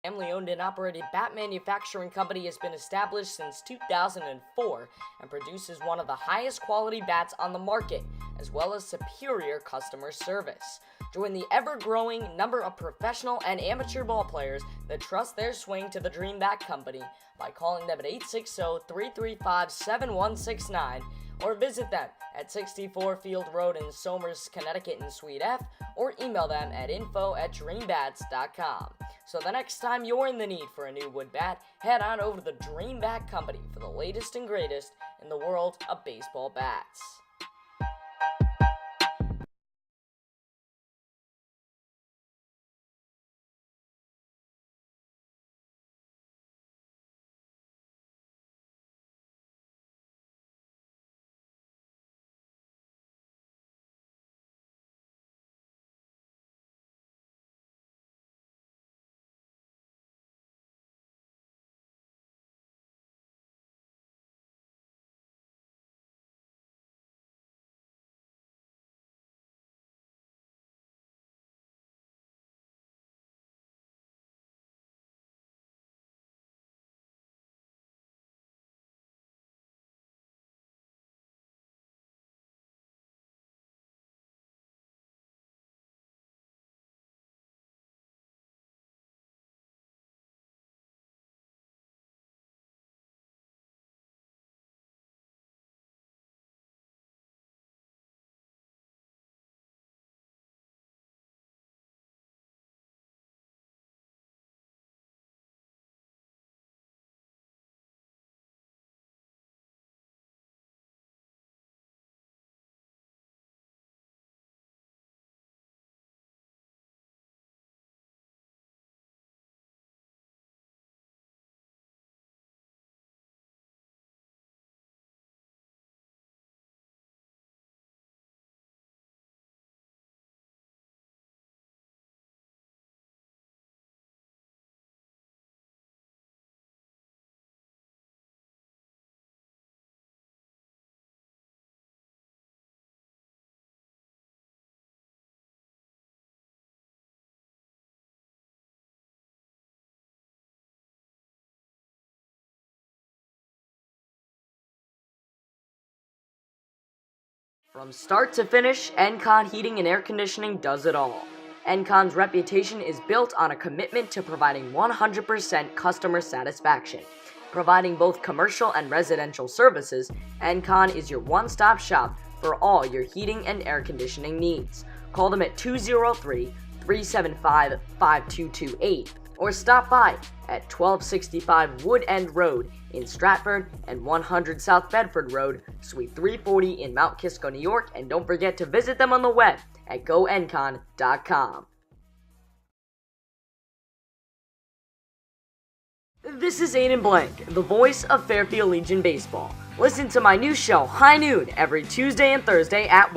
Family-owned and operated bat manufacturing company has been established since 2004 and produces one of the highest quality bats on the market, as well as superior customer service. Join the ever-growing number of professional and amateur ball players that trust their swing to the Dream Bat Company by calling them at 860-335-7169 or visit them at 64 Field Road in Somers, Connecticut in Suite F, or email them at info@dreambats.com. So the next time you're in the need for a new wood bat, head on over to the Dream Bat Company for the latest and greatest in the world of baseball bats. From start to finish, NCon Heating and Air Conditioning does it all. NCon's reputation is built on a commitment to providing 100% customer satisfaction. Providing both commercial and residential services, NCon is your one-stop shop for all your heating and air conditioning needs. Call them at 203-375-5228 or stop by at 1265 Wood End Road in Stratford and 100 South Bedford Road, Suite 340 in Mount Kisco, New York, and don't forget to visit them on the web at goencon.com. This is Aiden Blank, the voice of Fairfield Legion Baseball. Listen to my new show, High Noon, every Tuesday and Thursday at,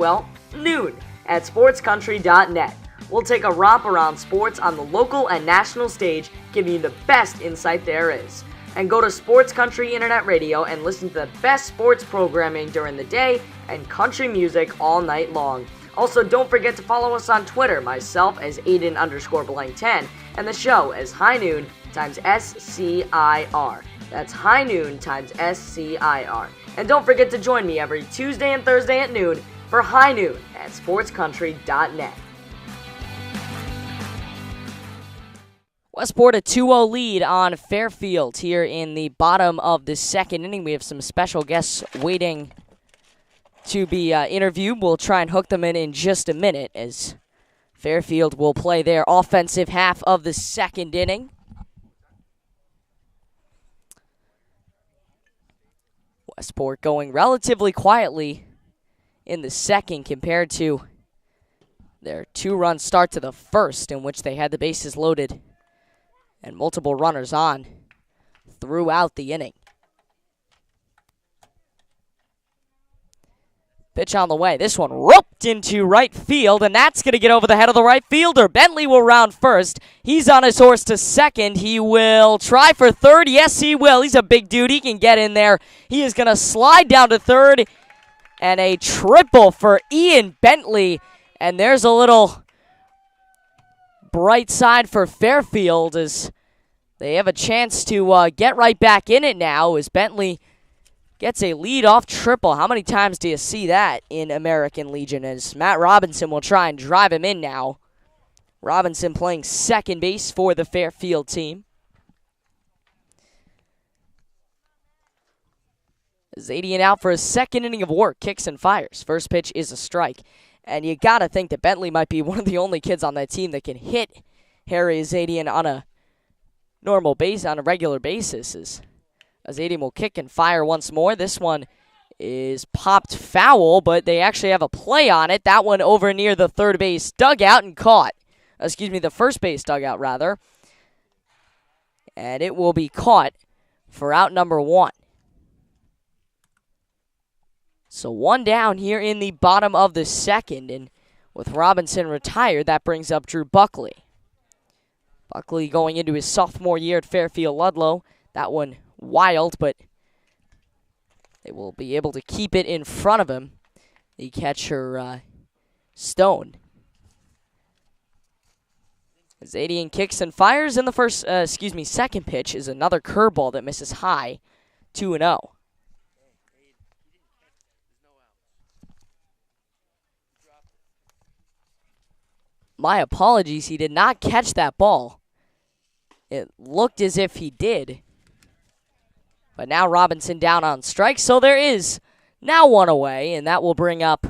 noon at sportscountry.net. We'll take a romp around sports on the local and national stage, giving you the best insight there is. And go to Sports Country Internet Radio and listen to the best sports programming during the day and country music all night long. Also, don't forget to follow us on Twitter, myself as Aiden_Blank10, and the show as High Noon times SCIR. That's High Noon times SCIR. And don't forget to join me every Tuesday and Thursday at noon for High Noon at sportscountry.net. Westport a 2-0 lead on Fairfield here in the bottom of the second inning. We have some special guests waiting to be interviewed. We'll try and hook them in just a minute as Fairfield will play their offensive half of the second inning. Westport going relatively quietly in the second compared to their 2-run start to the first, in which they had the bases loaded and multiple runners on throughout the inning. Pitch on the way. This one roped into right field, and that's going to get over the head of the right fielder. Bentley will round first. He's on his horse to second. He will try for third. Yes, he will. He's a big dude. He can get in there. He is going to slide down to third, and a triple for Ian Bentley. And there's a little bright side for Fairfield as They have a chance to get right back in it now as Bentley gets a lead-off triple. How many times do you see that in American Legion? As Matt Robinson will try and drive him in now. Robinson playing second base for the Fairfield team. Zadian out for his second inning of work, kicks and fires. First pitch is a strike. And you got to think that Bentley might be one of the only kids on that team that can hit Harry Zadian on a regular basis. As Zadian will kick and fire once more. This one is popped foul, but they actually have a play on it. That one over near the third base dugout and caught. The first base dugout, rather. And it will be caught for out number 1. So 1 down here in the bottom of the second, and with Robinson retired, that brings up Drew Buckley. Buckley going into his sophomore year at Fairfield Ludlow. That one wild, but they will be able to keep it in front of him. The catcher, Stone. Zadian kicks and fires in the second pitch is another curveball that misses high, 2-0. My apologies, he did not catch that ball. It looked as if he did. But now Robinson down on strike, so there is now 1 away, and that will bring up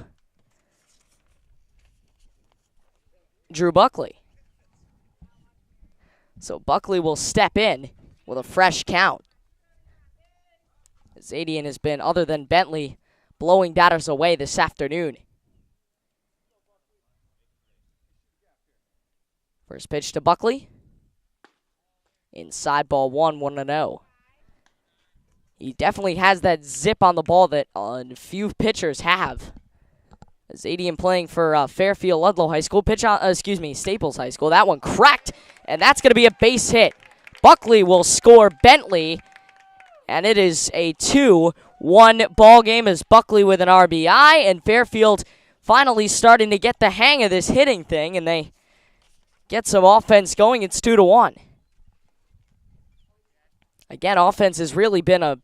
Drew Buckley. So Buckley will step in with a fresh count. Zadian has been, other than Bentley, blowing batters away this afternoon. First pitch to Buckley. Inside ball 1-0. He definitely has that zip on the ball that few pitchers have. Zadian playing for Fairfield Ludlow High School. Staples High School. That one cracked, and that's going to be a base hit. Buckley will score Bentley, and it is a 2-1 ball game as Buckley with an RBI, and Fairfield finally starting to get the hang of this hitting thing, and they get some offense going. It's 2-1. Again, offense has really been a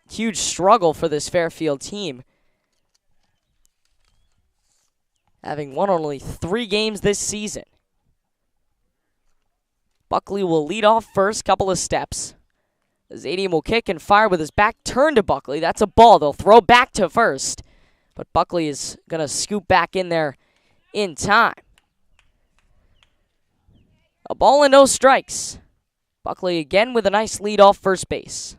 huge struggle for this Fairfield team, having won only 3 games this season. Buckley will lead off first, couple of steps. Zadian will kick and fire with his back turned to Buckley. That's a ball. They'll throw back to first, but Buckley is going to scoop back in there in time. A ball and no strikes. Buckley again with a nice lead off first base.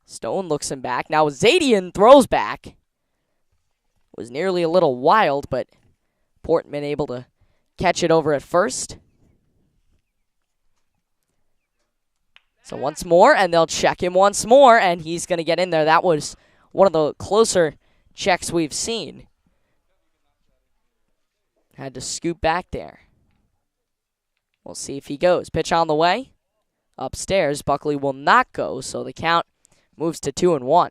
Stone looks him back. Now Zadian throws back. Was nearly a little wild, but Portman able to catch it over at first. So once more, and they'll check him once more, and he's going to get in there. That was one of the closer checks we've seen. Had to scoop back there. We'll see if he goes. Pitch on the way. Upstairs, Buckley will not go, so the count moves to 2-1.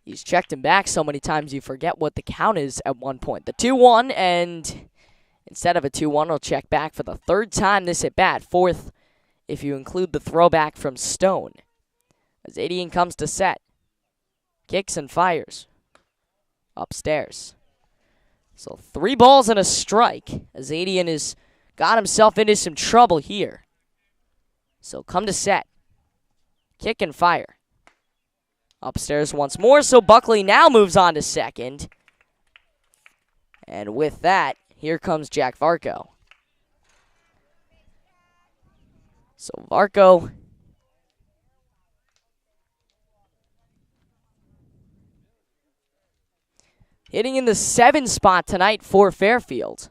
He's checked him back so many times you forget what the count is at one point. The 2-1, and instead of a 2-1, he'll check back for the third time this at bat. Fourth, if you include the throwback from Stone. As Zadian comes to set. Kicks and fires. Upstairs. So 3 balls and a strike. As Zadian has got himself into some trouble here. So come to set. Kick and fire. Upstairs once more, so Buckley now moves on to second. And with that, here comes Jack Varco. So Varco hitting in the 7 spot tonight for Fairfield.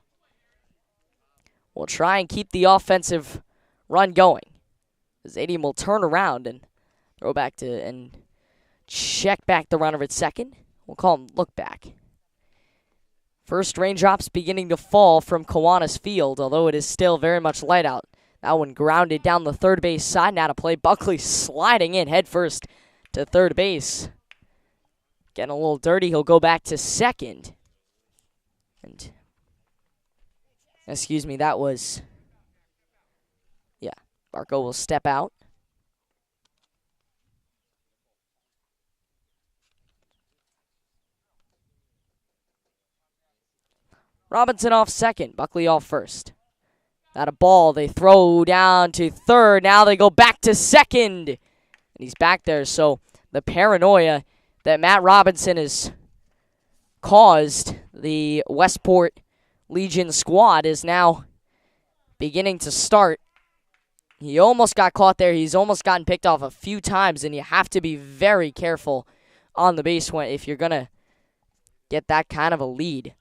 We'll try and keep the offensive run going. Zadian will turn around and throw back to and check back the runner at second. We'll call him look back. First raindrops beginning to fall from Kiwanis Field, although it is still very much light out. That one grounded down the third base side. Now to play. Buckley sliding in head first to third base. Getting a little dirty. He'll go back to second. And Excuse me, that was... Yeah, Varco will step out. Robinson off second, Buckley off first. Got a ball, they throw down to third, now they go back to second. And he's back there, so the paranoia that Matt Robinson has caused the Westport Legion squad is now beginning to start. He almost got caught there. He's almost gotten picked off a few times, and you have to be very careful on the base if you're going to get that kind of a lead.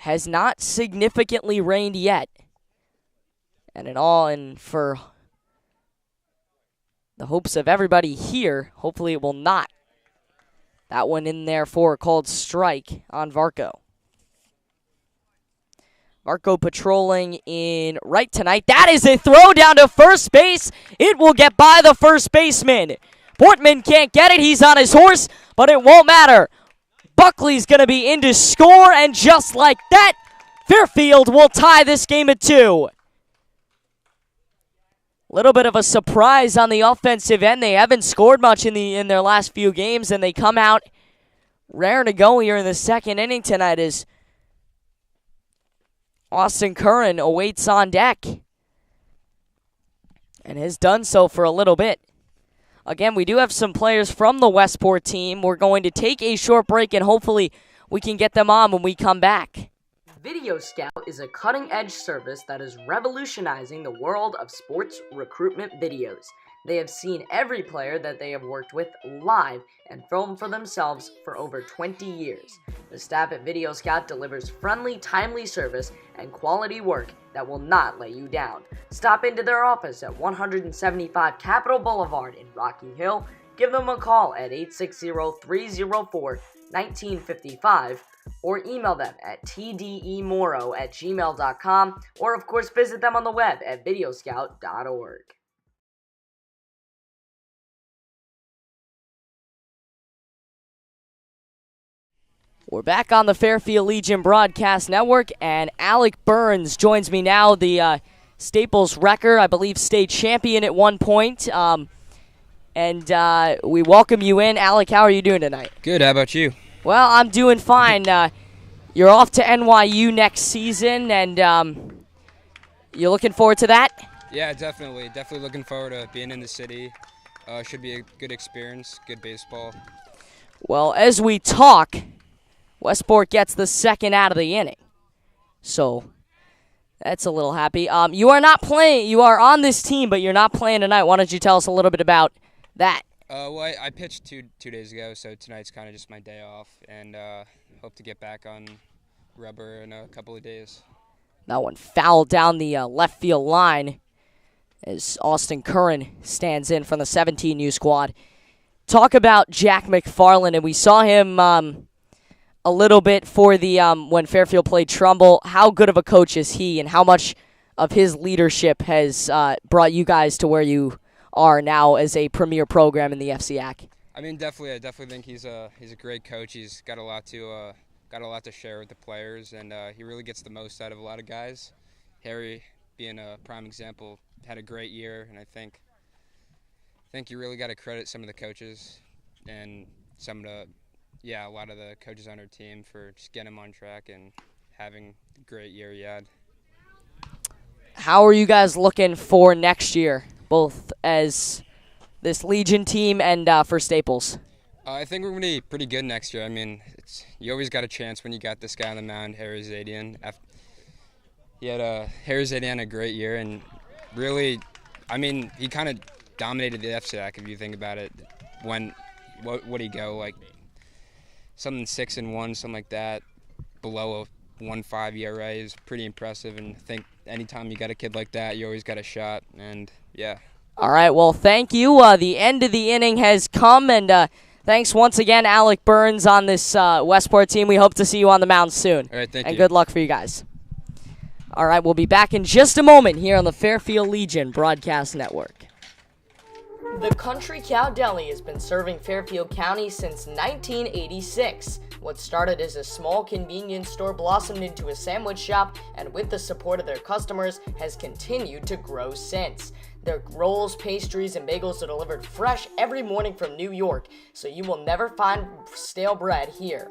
Has not significantly rained yet. And for the hopes of everybody here, hopefully it will not. That one in there for a called strike on Varco. Varco patrolling in right tonight. That is a throw down to first base. It will get by the first baseman. Portman can't get it. He's on his horse, but it won't matter. Buckley's going to be in to score, and just like that, Fairfield will tie this game at 2. Little bit of a surprise on the offensive end. They haven't scored much in their last few games, and they come out rare to go here in the second inning tonight as Austin Curran awaits on deck and has done so for a little bit. Again, we do have some players from the Westport team. We're going to take a short break, and hopefully we can get them on when we come back. Video Scout is a cutting-edge service that is revolutionizing the world of sports recruitment videos. They have seen every player that they have worked with live and filmed for themselves for over 20 years. The staff at Video Scout delivers friendly, timely service and quality work that will not let you down. Stop into their office at 175 Capitol Boulevard in Rocky Hill. Give them a call at 860-304-1955 or email them at tdemoro@gmail.com, or of course visit them on the web at videoscout.org. We're back on the Fairfield Legion Broadcast Network, and Alec Burns joins me now, the Staples wrecker, I believe state champion at one point. And we welcome you in. Alec, how are you doing tonight? Good, how about you? Well, I'm doing fine. You're off to NYU next season, and you're looking forward to that? Yeah, definitely. Definitely looking forward to being in the city. Should be a good experience, good baseball. Well, as we talk, Westport gets the second out of the inning. So that's a little happy. You are not playing. You are on this team, but you're not playing tonight. Why don't you tell us a little bit about that? Well, I pitched two days ago, so tonight's kind of just my day off, and hope to get back on rubber in a couple of days. That one fouled down the left field line as Austin Curran stands in from the 17U squad. Talk about Jack McFarland, and we saw him a little bit for the when Fairfield played Trumbull. How good of a coach is he, and how much of his leadership has brought you guys to where you are now as a premier program in the FCAC? I mean, definitely. I definitely think he's a great coach. He's got a lot to share with the players, and he really gets the most out of a lot of guys. Harry, being a prime example, had a great year, and I think you really got to credit some of the coaches and a lot of the coaches on our team for just getting him on track and having the great year he had. How are you guys looking for next year, both as this Legion team and for Staples? I think we're going to be pretty good next year. I mean, you always got a chance when you got this guy on the mound, Harry Zadian. Harry Zadian had a great year, and really, I mean, he kind of dominated the FCAC if you think about it. What would he go, like something 6-1, something like that, below a 1.5 ERA is pretty impressive, and I think anytime you got a kid like that, you always got a shot, and yeah. All right, well, thank you. The end of the inning has come, and thanks once again, Alec Burns, on this Westport team. We hope to see you on the mound soon. All right, thank you. And good luck for you guys. All right, we'll be back in just a moment here on the Fairfield Legion Broadcast Network. The Country Cow Deli has been serving Fairfield County since 1986. What started as a small convenience store blossomed into a sandwich shop, and with the support of their customers, has continued to grow since. Their rolls, pastries, and bagels are delivered fresh every morning from New York, so you will never find stale bread here.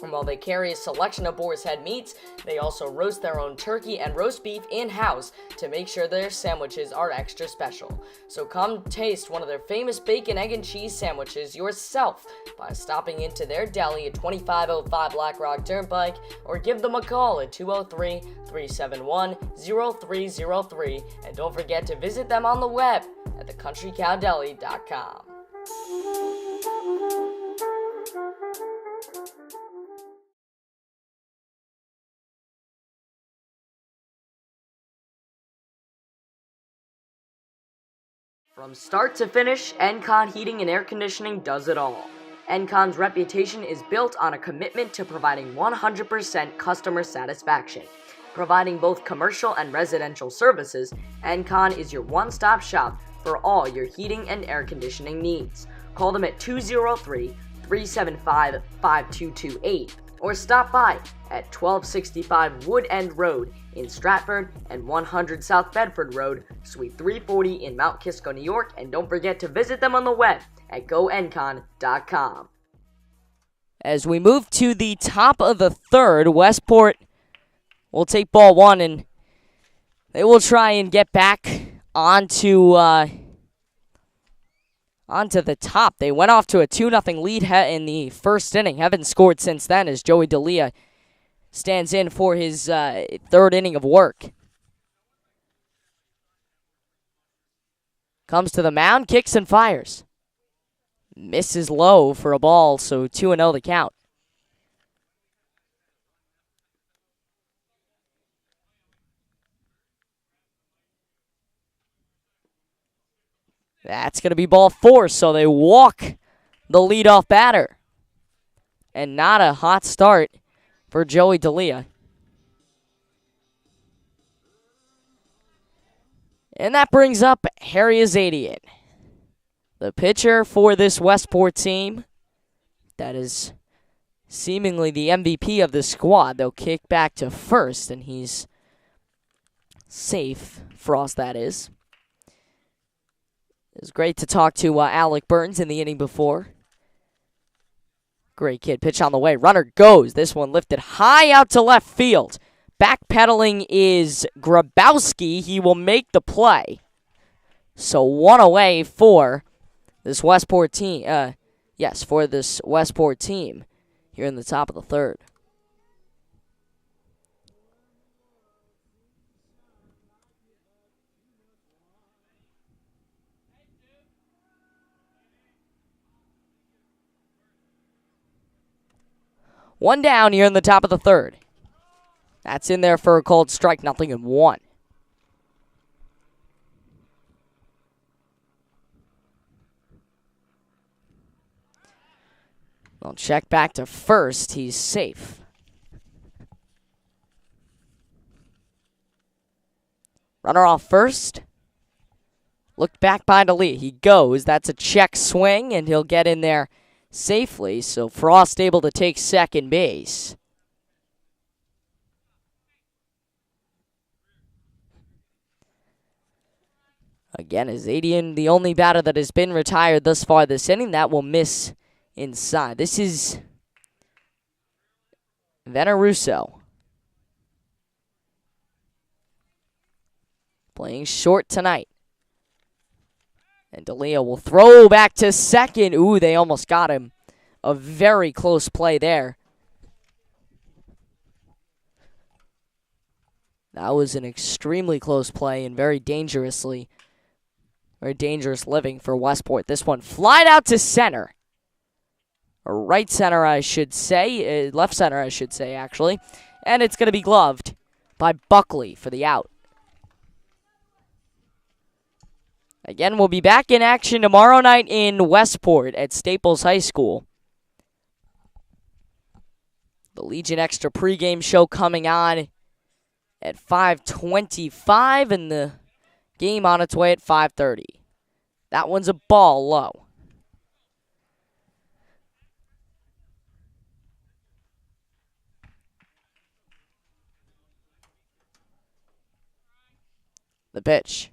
And while they carry a selection of Boar's Head meats, they also roast their own turkey and roast beef in-house to make sure their sandwiches are extra special. So come taste one of their famous bacon, egg, and cheese sandwiches yourself by stopping into their deli at 2505 Black Rock Turnpike, or give them a call at 203-371-0303, and don't forget to visit them on the web at thecountrycowdeli.com. From start to finish, Encon Heating and Air Conditioning does it all. Encon's reputation is built on a commitment to providing 100% customer satisfaction. Providing both commercial and residential services, Encon is your one-stop shop for all your heating and air conditioning needs. Call them at 203-375-5228 or stop by at 1265 Wood End Road in Stratford and 100 South Bedford Road, Suite 340 in Mount Kisco, New York, and don't forget to visit them on the web at goencon.com. As we move to the top of the third, Westport will take ball one, and they will try and get back onto the top. They went off to a 2-0 lead in the first inning. Haven't scored since then as Joey D'Elia stands in for his third inning of work. Comes to the mound, kicks and fires. Misses low for a ball, so 2-0 the count. That's going to be ball four, so they walk the leadoff batter. And not a hot start for Joey D'Elia. And that brings up Harry Azadian, the pitcher for this Westport team that is seemingly the MVP of the squad. They'll kick back to first, and he's safe. Frost, that is. It was great to talk to Alec Burns in the inning before. Great kid. Pitch on the way. Runner goes. This one lifted high out to left field. Backpedaling is Grabowski. He will make the play. So one away for this Westport team. For this Westport team here in the top of the third. One down here in the top of the third. That's in there for a called strike, 0-1. Well, check back to first. He's safe. Runner off first. Looked back by D'Elia. He goes. That's a check swing, and he'll get in there safely, so Frost able to take second base. Again, Azadian, the only batter that has been retired thus far this inning, that will miss inside. This is Veneruso. Playing short tonight. And D'Elia will throw back to second. Ooh, they almost got him. A very close play there. That was an extremely close play and very dangerous living for Westport. This one flied out to center. Or right center, I should say. Left center, I should say, actually. And it's going to be gloved by Buckley for the out. Again, we'll be back in action tomorrow night in Westport at Staples High School. The Legion Extra pregame show coming on at 5:25 and the game on its way at 5:30. That one's a ball low. The pitch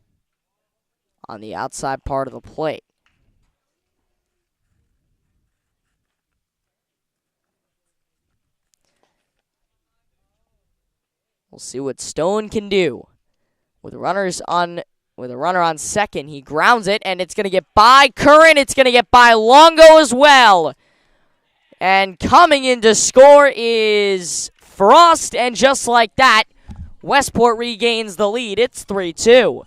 on the outside part of the plate. We'll see what Stone can do. With a runner on second, he grounds it, and it's going to get by Curran. It's going to get by Longo as well. And coming in to score is Frost, and just like that, Westport regains the lead. It's 3-2.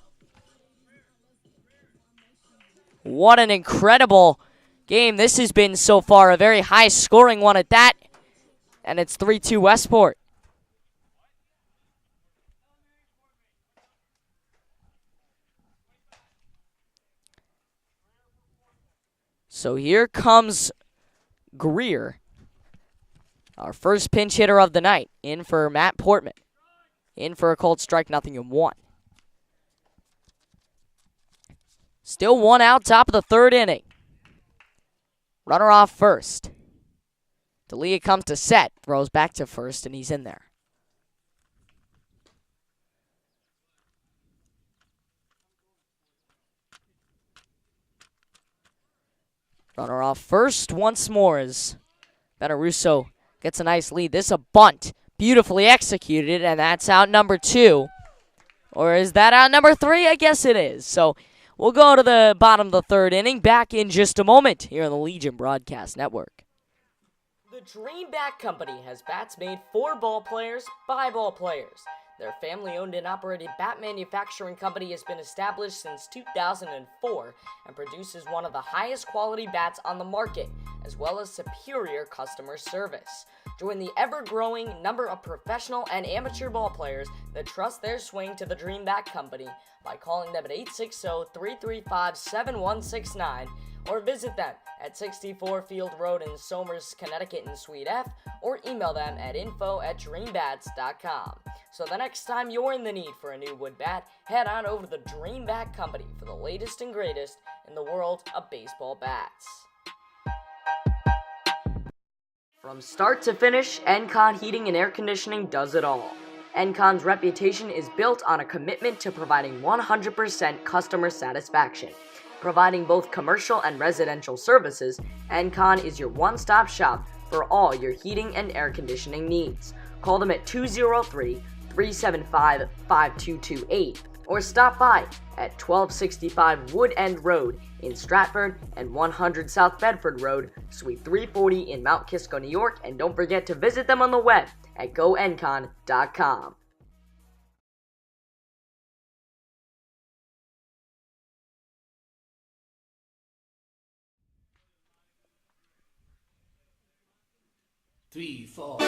What an incredible game this has been so far. A very high-scoring one at that. And it's 3-2 Westport. So here comes Greer, our first pinch hitter of the night, in for Matt Portman. In for a cold strike, 0-1. Still one out, top of the third inning. Runner off first. D'Elia comes to set, throws back to first, and he's in there. Runner off first once more as Benarusso gets a nice lead. This is a bunt. Beautifully executed, and that's out number 2. Or is that out number 3? I guess it is. So we'll go to the bottom of the third inning. Back in just a moment here on the Legion Broadcast Network. The Dream Bat Company has bats made for ball players by ball players. Their family-owned and operated bat manufacturing company has been established since 2004 and produces one of the highest quality bats on the market, as well as superior customer service. Join the ever-growing number of professional and amateur ball players that trust their swing to the Dream Bat Company by calling them at 860-335-7169 or visit them at 64 Field Road in Somers, Connecticut in Suite F, or email them at info@dreambats.com. So the next time you're in the need for a new wood bat, head on over to the Dream Bat Company for the latest and greatest in the world of baseball bats. From start to finish, Encon Heating and Air Conditioning does it all. Encon's reputation is built on a commitment to providing 100% customer satisfaction. Providing both commercial and residential services, Encon is your one-stop shop for all your heating and air conditioning needs. Call them at 203-375-5228 or stop by at 1265 Wood End Road in Stratford and 100 South Bedford Road, Suite 340 in Mount Kisco, New York, and don't forget to visit them on the web at goencon.com. Three, four.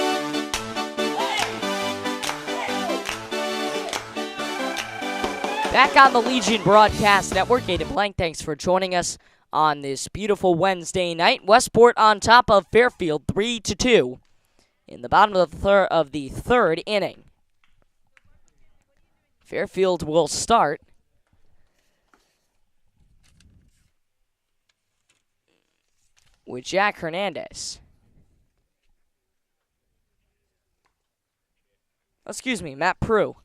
Back on the Legion Broadcast Network, Aiden Blank, thanks for joining us on this beautiful Wednesday night. Westport on top of Fairfield, 3-2 in the bottom of the third inning. Fairfield will start with Jack Hernandez. Matt Prue.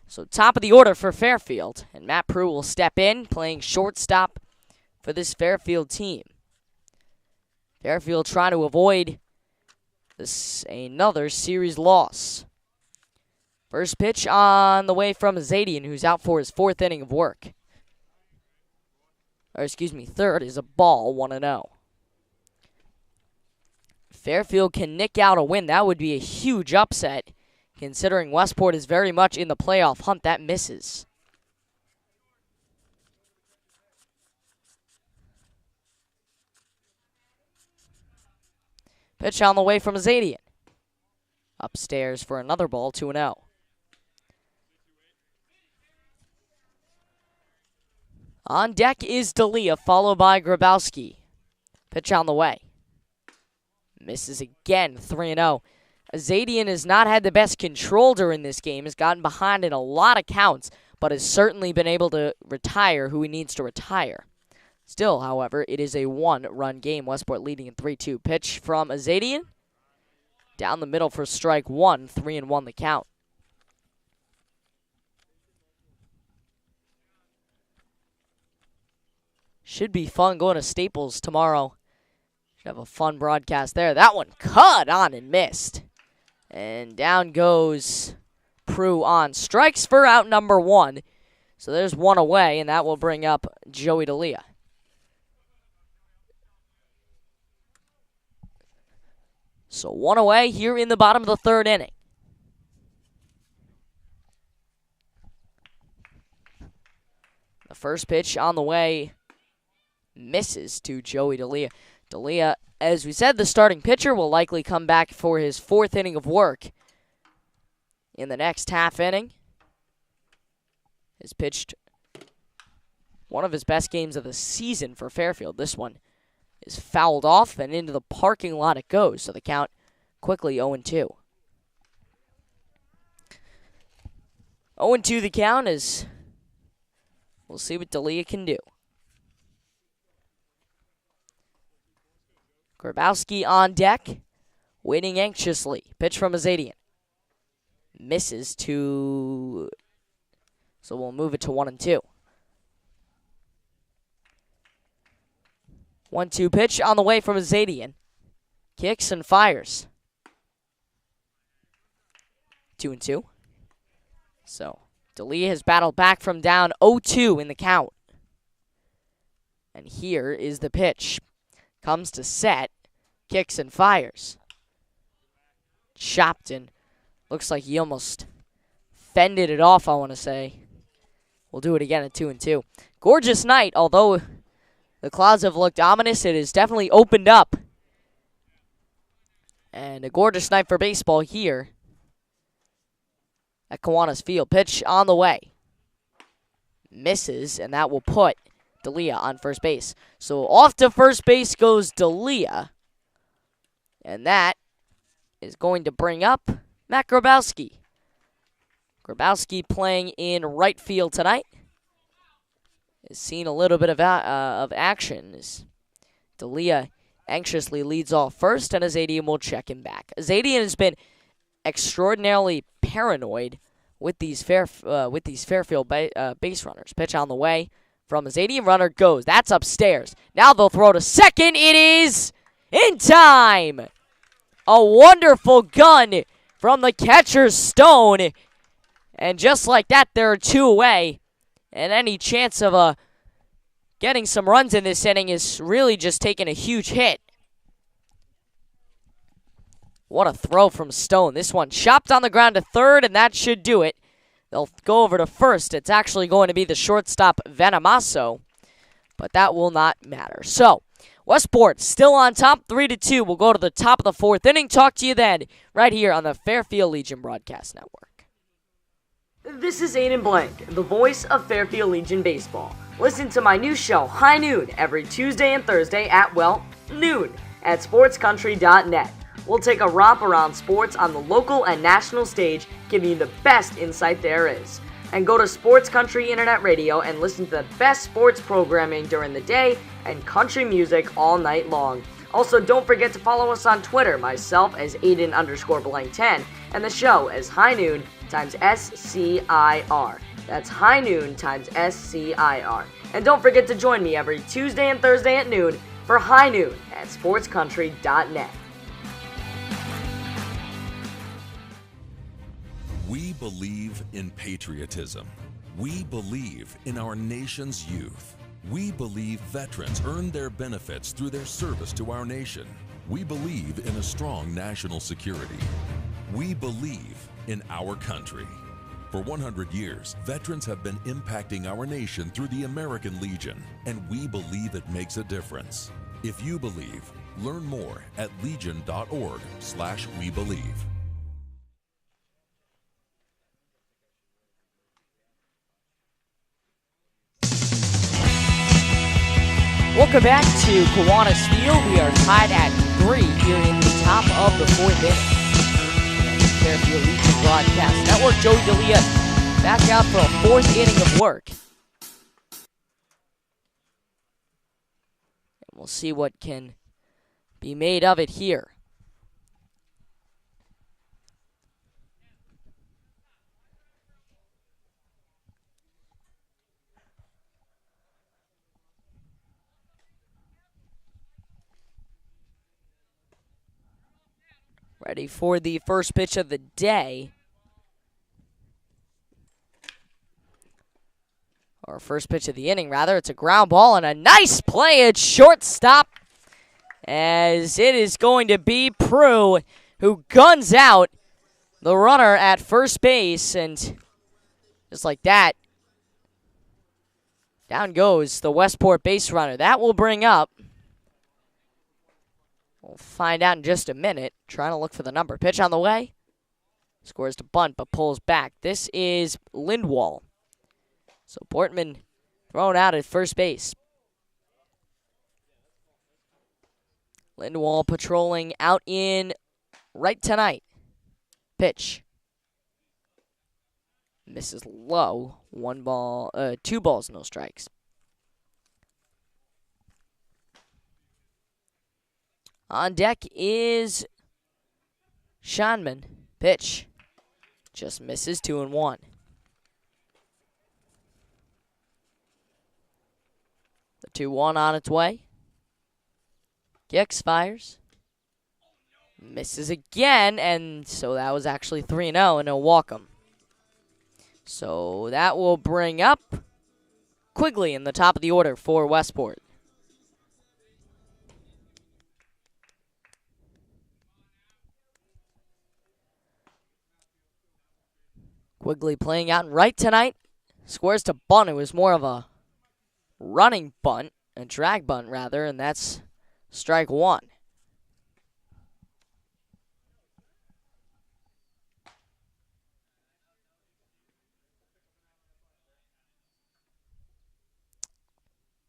So top of the order for Fairfield, and Matt Prue will step in, playing shortstop for this Fairfield team. Fairfield trying to avoid another series loss. First pitch on the way from Zadian, who's out for his fourth inning of work. Third is a ball, 1-0. Fairfield can nick out a win. That would be a huge upset, considering Westport is very much in the playoff hunt. That misses. Pitch on the way from Zadian. Upstairs for another ball, 2-0. On deck is D'Elia, followed by Grabowski. Pitch on the way. Misses again, 3-0. Zadian has not had the best control during this game, has gotten behind in a lot of counts, but has certainly been able to retire who he needs to retire. Still, however, it is a one-run game. Westport leading in 3-2. Pitch from Zadian. Down the middle for strike one, 3-1 the count. Should be fun going to Staples tomorrow. Should have a fun broadcast there. That one cut on and missed. And down goes Prue on strikes for out number 1. So there's one away, and that will bring up Joey D'Elia. So one away here in the bottom of the 3rd inning. The first pitch on the way misses to Joey D'Elia. D'Elia, as we said, the starting pitcher, will likely come back for his 4th inning of work in the next half inning. Has pitched one of his best games of the season for Fairfield. This one is fouled off, and into the parking lot it goes. So the count quickly 0-2. 0-2 the count is. We'll see what D'Elia can do. Grabowski on deck, waiting anxiously. Pitch from Azadian. Misses to. So we'll move it to 1-2. 1-2 pitch on the way from Azadian. Kicks and fires. 2-2. So D'Elia has battled back from down 0-2 in the count. And here is the pitch. Comes to set. Kicks and fires. Chopped in. Looks like he almost fended it off, I want to say. We'll do it again at 2-2. Gorgeous night, although the clouds have looked ominous. It has definitely opened up. And a gorgeous night for baseball here at Kiwanis Field. Pitch on the way. Misses, and that will put D'Elia on first base. So off to first base goes D'Elia. And that is going to bring up Matt Grabowski. Grabowski playing in right field tonight. Has seen a little bit of action. As D'Elia anxiously leads off first, and Azadian will check him back. Azadian has been extraordinarily paranoid with these Fairfield base runners. Pitch on the way from Azadian. Runner goes. That's upstairs. Now they'll throw to second. It is in time. A wonderful gun from the catcher, Stone. And just like that, there are 2 away. And any chance of getting some runs in this inning is really just taking a huge hit. What a throw from Stone. This one chopped on the ground to third, and that should do it. They'll go over to first. It's actually going to be the shortstop, Venamaso. But that will not matter. So, Westport still on top, 3-2. We'll go to the top of the 4th inning. Talk to you then, right here on the Fairfield Legion Broadcast Network. This is Aiden Blank, the voice of Fairfield Legion Baseball. Listen to my new show, High Noon, every Tuesday and Thursday at, noon at sportscountry.net. We'll take a romp around sports on the local and national stage, giving you the best insight there is. And go to Sports Country Internet Radio and listen to the best sports programming during the day and country music all night long. Also, don't forget to follow us on Twitter, myself as Aiden_blank10, and the show as High Noon times SCIR. That's High Noon times SCIR. And don't forget to join me every Tuesday and Thursday at noon for High Noon at sportscountry.net. We believe in patriotism. We believe in our nation's youth. We believe veterans earn their benefits through their service to our nation. We believe in a strong national security. We believe in our country. For 100 years, veterans have been impacting our nation through the American Legion, and we believe it makes a difference. If you believe, learn more at legion.org/webelieve. Welcome back to Kiwanis Field. We are tied at 3 here in the top of the 4th inning. Fairfield Legion Broadcast Network. Joey D'Elia back out for a 4th inning of work. And we'll see what can be made of it here. Ready for the first pitch of the day. Or first pitch of the inning, rather. It's a ground ball and a nice play at shortstop. As it is going to be Prue who guns out the runner at first base. And just like that, down goes the Westport base runner. That will bring up, we'll find out in just a minute. Trying to look for the number. Pitch on the way. Scores to bunt, but pulls back. This is Lindwall. So Portman thrown out at first base. Lindwall patrolling out in right tonight. Pitch. Misses low. 2 balls, no strikes. On deck is Schonman. Pitch. Just misses. 2-1. The 2-1 on its way. Gix fires. Misses again, and so that was actually 3-0, and he'll walk him. So that will bring up Quigley in the top of the order for Westport. Quigley playing out in right tonight. Squares to bunt. It was more of a running bunt, a drag bunt rather, and that's strike 1.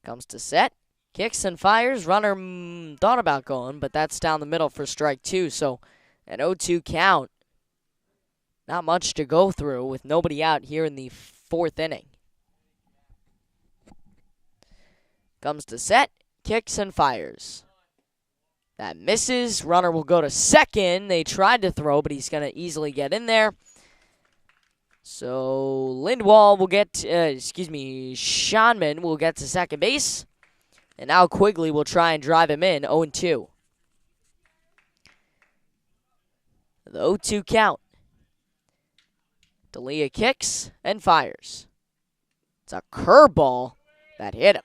Comes to set. Kicks and fires. Runner thought about going, but that's down the middle for strike 2. So an 0-2 count. Not much to go through with nobody out here in the 4th inning. Comes to set. Kicks and fires. That misses. Runner will go to second. They tried to throw, but he's going to easily get in there. So Lindwall will get, Schonman will get to second base. And now Quigley will try and drive him in, 0-2. The 0-2 count. D'Elia kicks and fires. It's a curveball that hit him.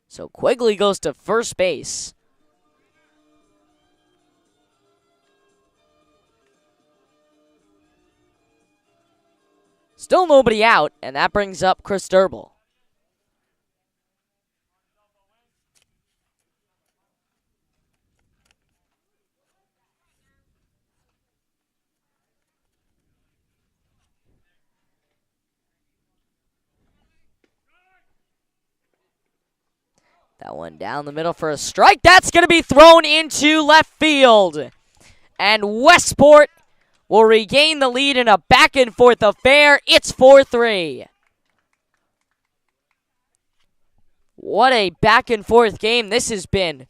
So Quigley goes to first base. Still nobody out, and that brings up Chris Durbel. That one down the middle for a strike. That's going to be thrown into left field. And Westport will regain the lead in a back-and-forth affair. It's 4-3. What a back-and-forth game this has been.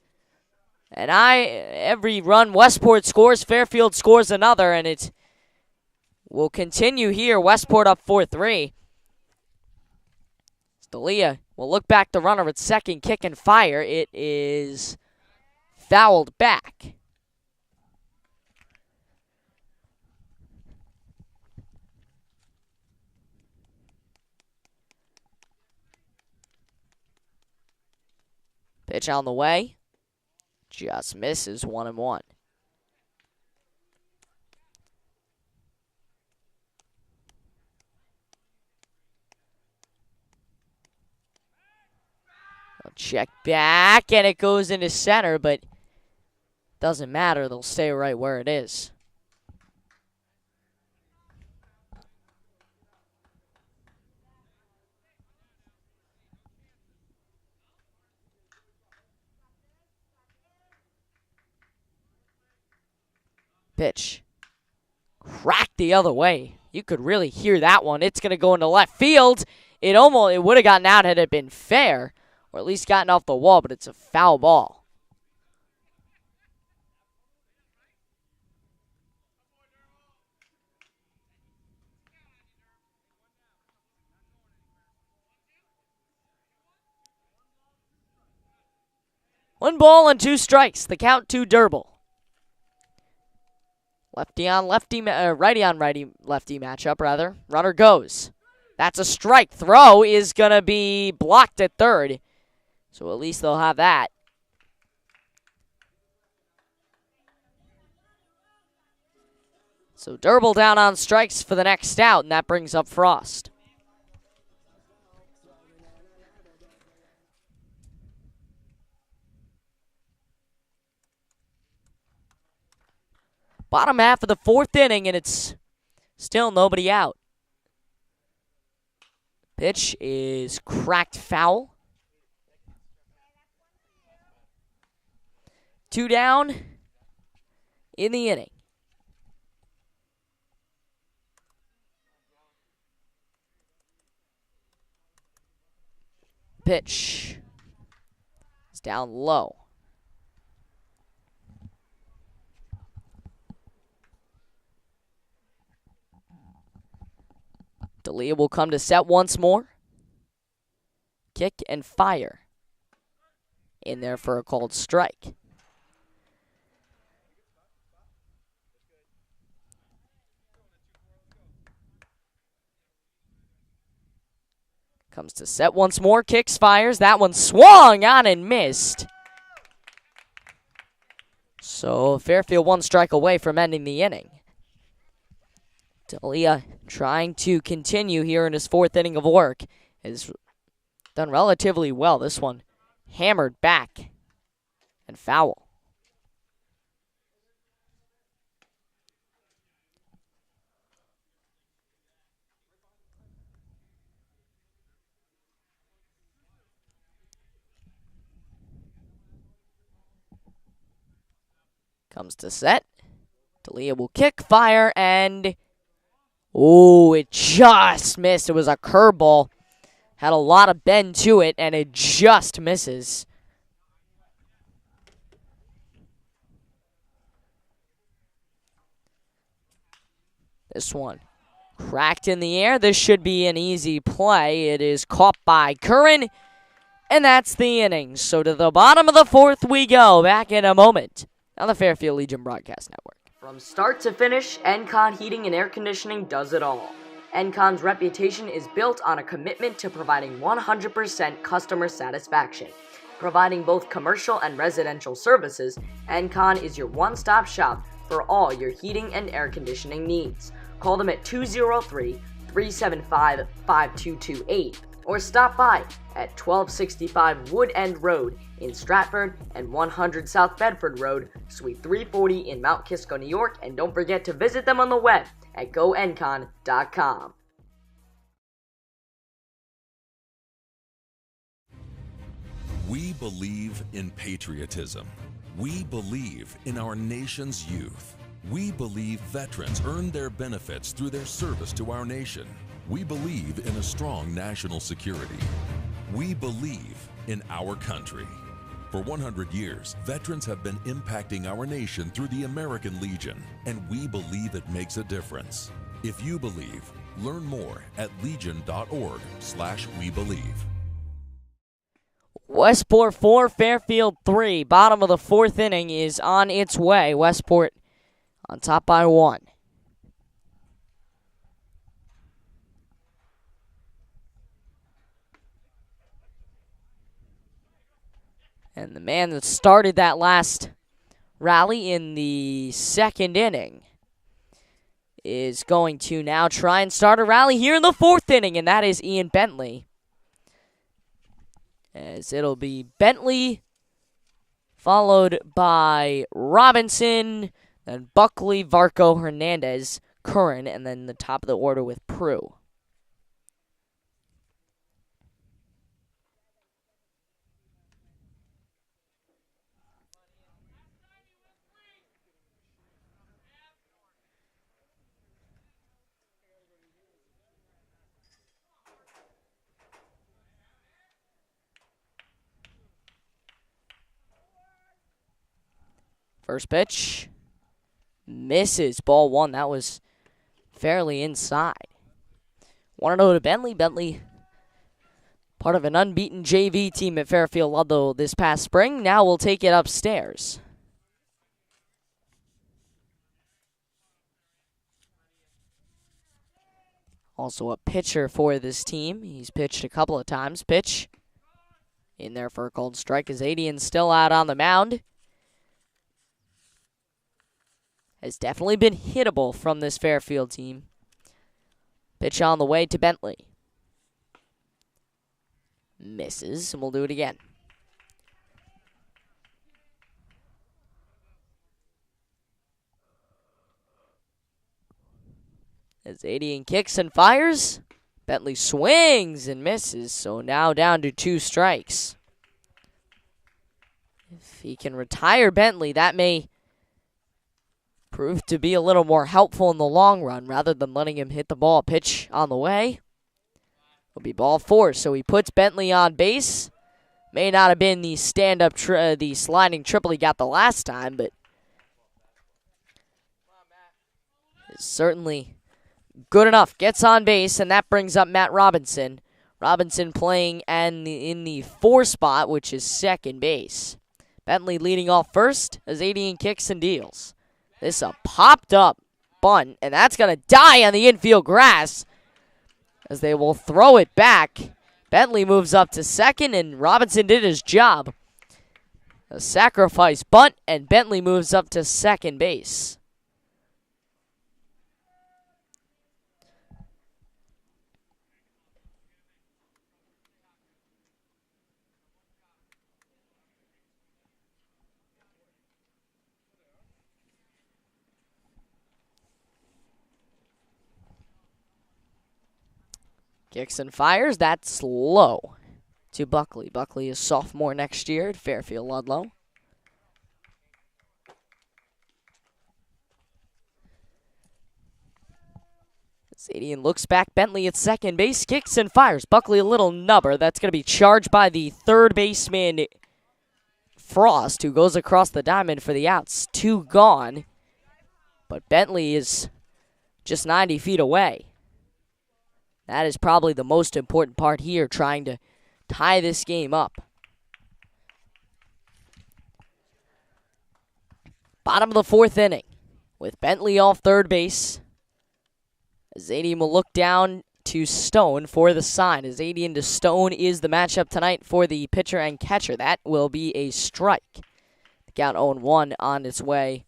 And every run Westport scores, Fairfield scores another, and it will continue here. Westport up 4-3. D'Elia will look back the runner at second, kick and fire. It is fouled back. Pitch on the way. Just misses. 1-1. Check back, and it goes into center, but doesn't matter. They'll stay right where it is. Pitch. Cracked the other way. You could really hear that one. It's going to go into left field. It would have gotten out had it been fair, or at least gotten off the wall, but it's a foul ball. One ball and 2 strikes. The count to Durbel. Lefty on lefty, righty on righty lefty matchup, rather. Runner goes. That's a strike. Throw is going to be blocked at third. So at least they'll have that. So Durble down on strikes for the next out, and that brings up Frost. Bottom half of the fourth inning, and it's still nobody out. Pitch is cracked foul. 2 down in the inning. Pitch is down low. D'Elia will come to set once more. Kick and fire. In there for a called strike. Comes to set once more, kicks, fires. That one swung on and missed. So Fairfield 1 strike away from ending the inning. D'Elia trying to continue here in his fourth inning of work. Has done relatively well. This one hammered back and foul. Comes to set. D'Elia will kick, fire, and oh, it just missed. It was a curveball. Had a lot of bend to it, and it just misses. This one cracked in the air. This should be an easy play. It is caught by Curran, and that's the inning. So to the bottom of the fourth we go. Back in a moment on the Fairfield Legion Broadcast Network. From start to finish, NCON Heating and Air Conditioning does it all. NCON's reputation is built on a commitment to providing 100% customer satisfaction. Providing both commercial and residential services, NCON is your one-stop shop for all your heating and air conditioning needs. Call them at 203-375-5228 or stop by at 1265 Wood End Road in Stratford and 100 South Bedford Road, Suite 340 in Mount Kisco, New York, and don't forget to visit them on the web at goencon.com. We believe in patriotism. We believe in our nation's youth. We believe veterans earn their benefits through their service to our nation. We believe in a strong national security. We believe in our country. For 100 years, veterans have been impacting our nation through the American Legion, and we believe it makes a difference. If you believe, learn more at legion.org/webelieve. Westport 4, Fairfield 3. Bottom of the fourth inning is on its way. Westport on top by 1. And the man that started that last rally in the second inning is going to now try and start a rally here in the fourth inning, and that is Ian Bentley. As it'll be Bentley, followed by Robinson, then Buckley, Varco, Hernandez, Curran, and then the top of the order with Prue. First pitch, misses, ball 1. That was fairly inside. 1-0 to Bentley. Bentley, part of an unbeaten JV team at Fairfield Ludlow this past spring, now will take it upstairs. Also a pitcher for this team. He's pitched a couple of times. Pitch in there for a cold strike. Azadian's still out on the mound. Has definitely been hittable from this Fairfield team. Pitch on the way to Bentley. Misses, and we'll do it again. Azadian kicks and fires. Bentley swings and misses, so now down to 2 strikes. If he can retire Bentley, that may prove to be a little more helpful in the long run rather than letting him hit the ball. Pitch on the way. It'll be ball 4, so he puts Bentley on base. May not have been the stand-up, the sliding triple he got the last time, but it's certainly good enough. Gets on base, and that brings up Matt Robinson. Robinson playing in the 4 spot, which is second base. Bentley leading off first. Azadian kicks and deals. This is a popped-up bunt, and that's going to die on the infield grass as they will throw it back. Bentley moves up to second, and Robinson did his job. A sacrifice bunt, and Bentley moves up to second base. Kicks and fires. That's low to Buckley. Buckley is sophomore next year at Fairfield Ludlow. Azadian looks back. Bentley at second base. Kicks and fires. Buckley a little nubber. That's going to be charged by the third baseman, Frost, who goes across the diamond for the outs. 2 gone. But Bentley is just 90 feet away. That is probably the most important part here, trying to tie this game up. Bottom of the 4th inning with Bentley off third base. Azadian will look down to Stone for the sign. Azadian to Stone is the matchup tonight for the pitcher and catcher. That will be a strike. The count 0-1 on its way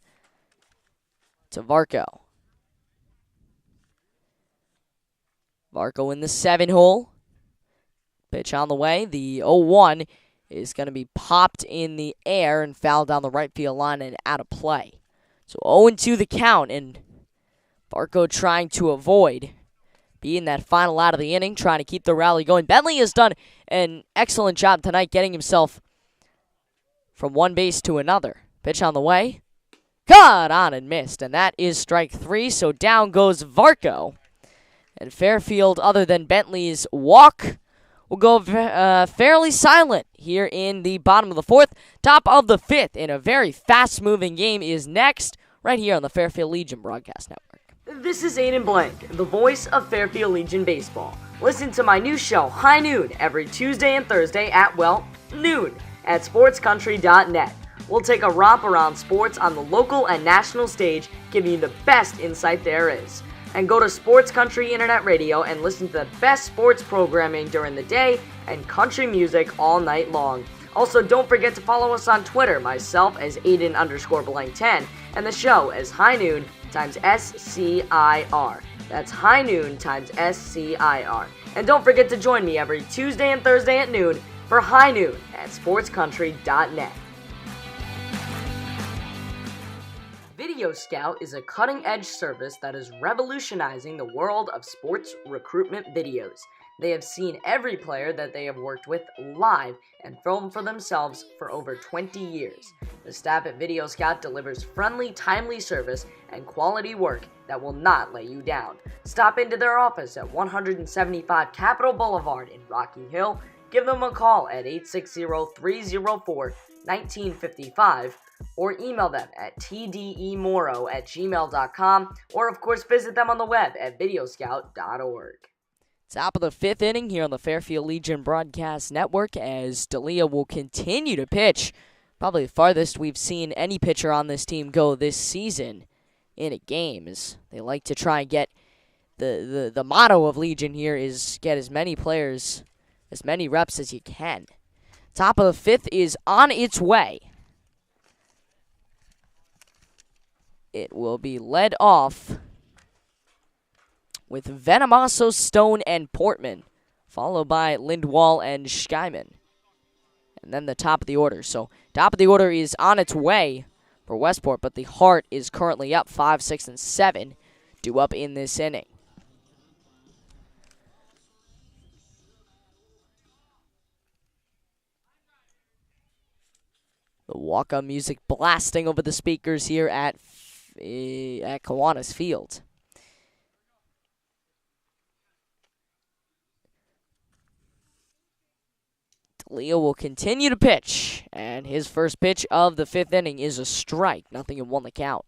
to Varco. Varco in the 7 hole. Pitch on the way. The 0-1 is going to be popped in the air and fouled down the right field line and out of play. So 0-2 the count, and Varco trying to avoid being that final out of the inning, trying to keep the rally going. Bentley has done an excellent job tonight getting himself from one base to another. Pitch on the way. Caught on and missed, and that is strike 3, so down goes Varco. And Fairfield, other than Bentley's walk, will go fairly silent here in the bottom of the 4th. Top of the 5th in a very fast-moving game is next, right here on the Fairfield Legion Broadcast Network. This is Aiden Blank, the voice of Fairfield Legion Baseball. Listen to my new show, High Noon, every Tuesday and Thursday at, noon at sportscountry.net. We'll take a romp around sports on the local and national stage, giving you the best insight there is. And go to Sports Country Internet Radio and listen to the best sports programming during the day and country music all night long. Also, don't forget to follow us on Twitter, myself as Aiden_blank10, and the show as High Noon times SCIR. That's High Noon times SCIR. And don't forget to join me every Tuesday and Thursday at noon for High Noon at sportscountry.net. Video Scout is a cutting-edge service that is revolutionizing the world of sports recruitment videos. They have seen every player that they have worked with live and filmed for themselves for over 20 years. The staff at Video Scout delivers friendly, timely service and quality work that will not let you down. Stop into their office at 175 Capitol Boulevard in Rocky Hill. Give them a call at 860-304-1955 or email them at tdemoro@gmail.com, or of course visit them on the web at videoscout.org. Top of the 5th inning here on the Fairfield Legion Broadcast Network as D'Elia will continue to pitch. Probably the farthest we've seen any pitcher on this team go this season in a game, as they like to try and get the motto of Legion here is get as many players, as many reps as you can. Top of the fifth is on its way. It will be led off with Venamaso, Stone, and Portman, followed by Lindwall and Scheiman. And then the top of the order. So top of the order is on its way for Westport, but the Heart is currently up 5, 6, and 7, due up in this inning. The walk-up music blasting over the speakers here at Kiwanis Field. Leo will continue to pitch, and his first pitch of the fifth inning is a strike. 0-1 the count.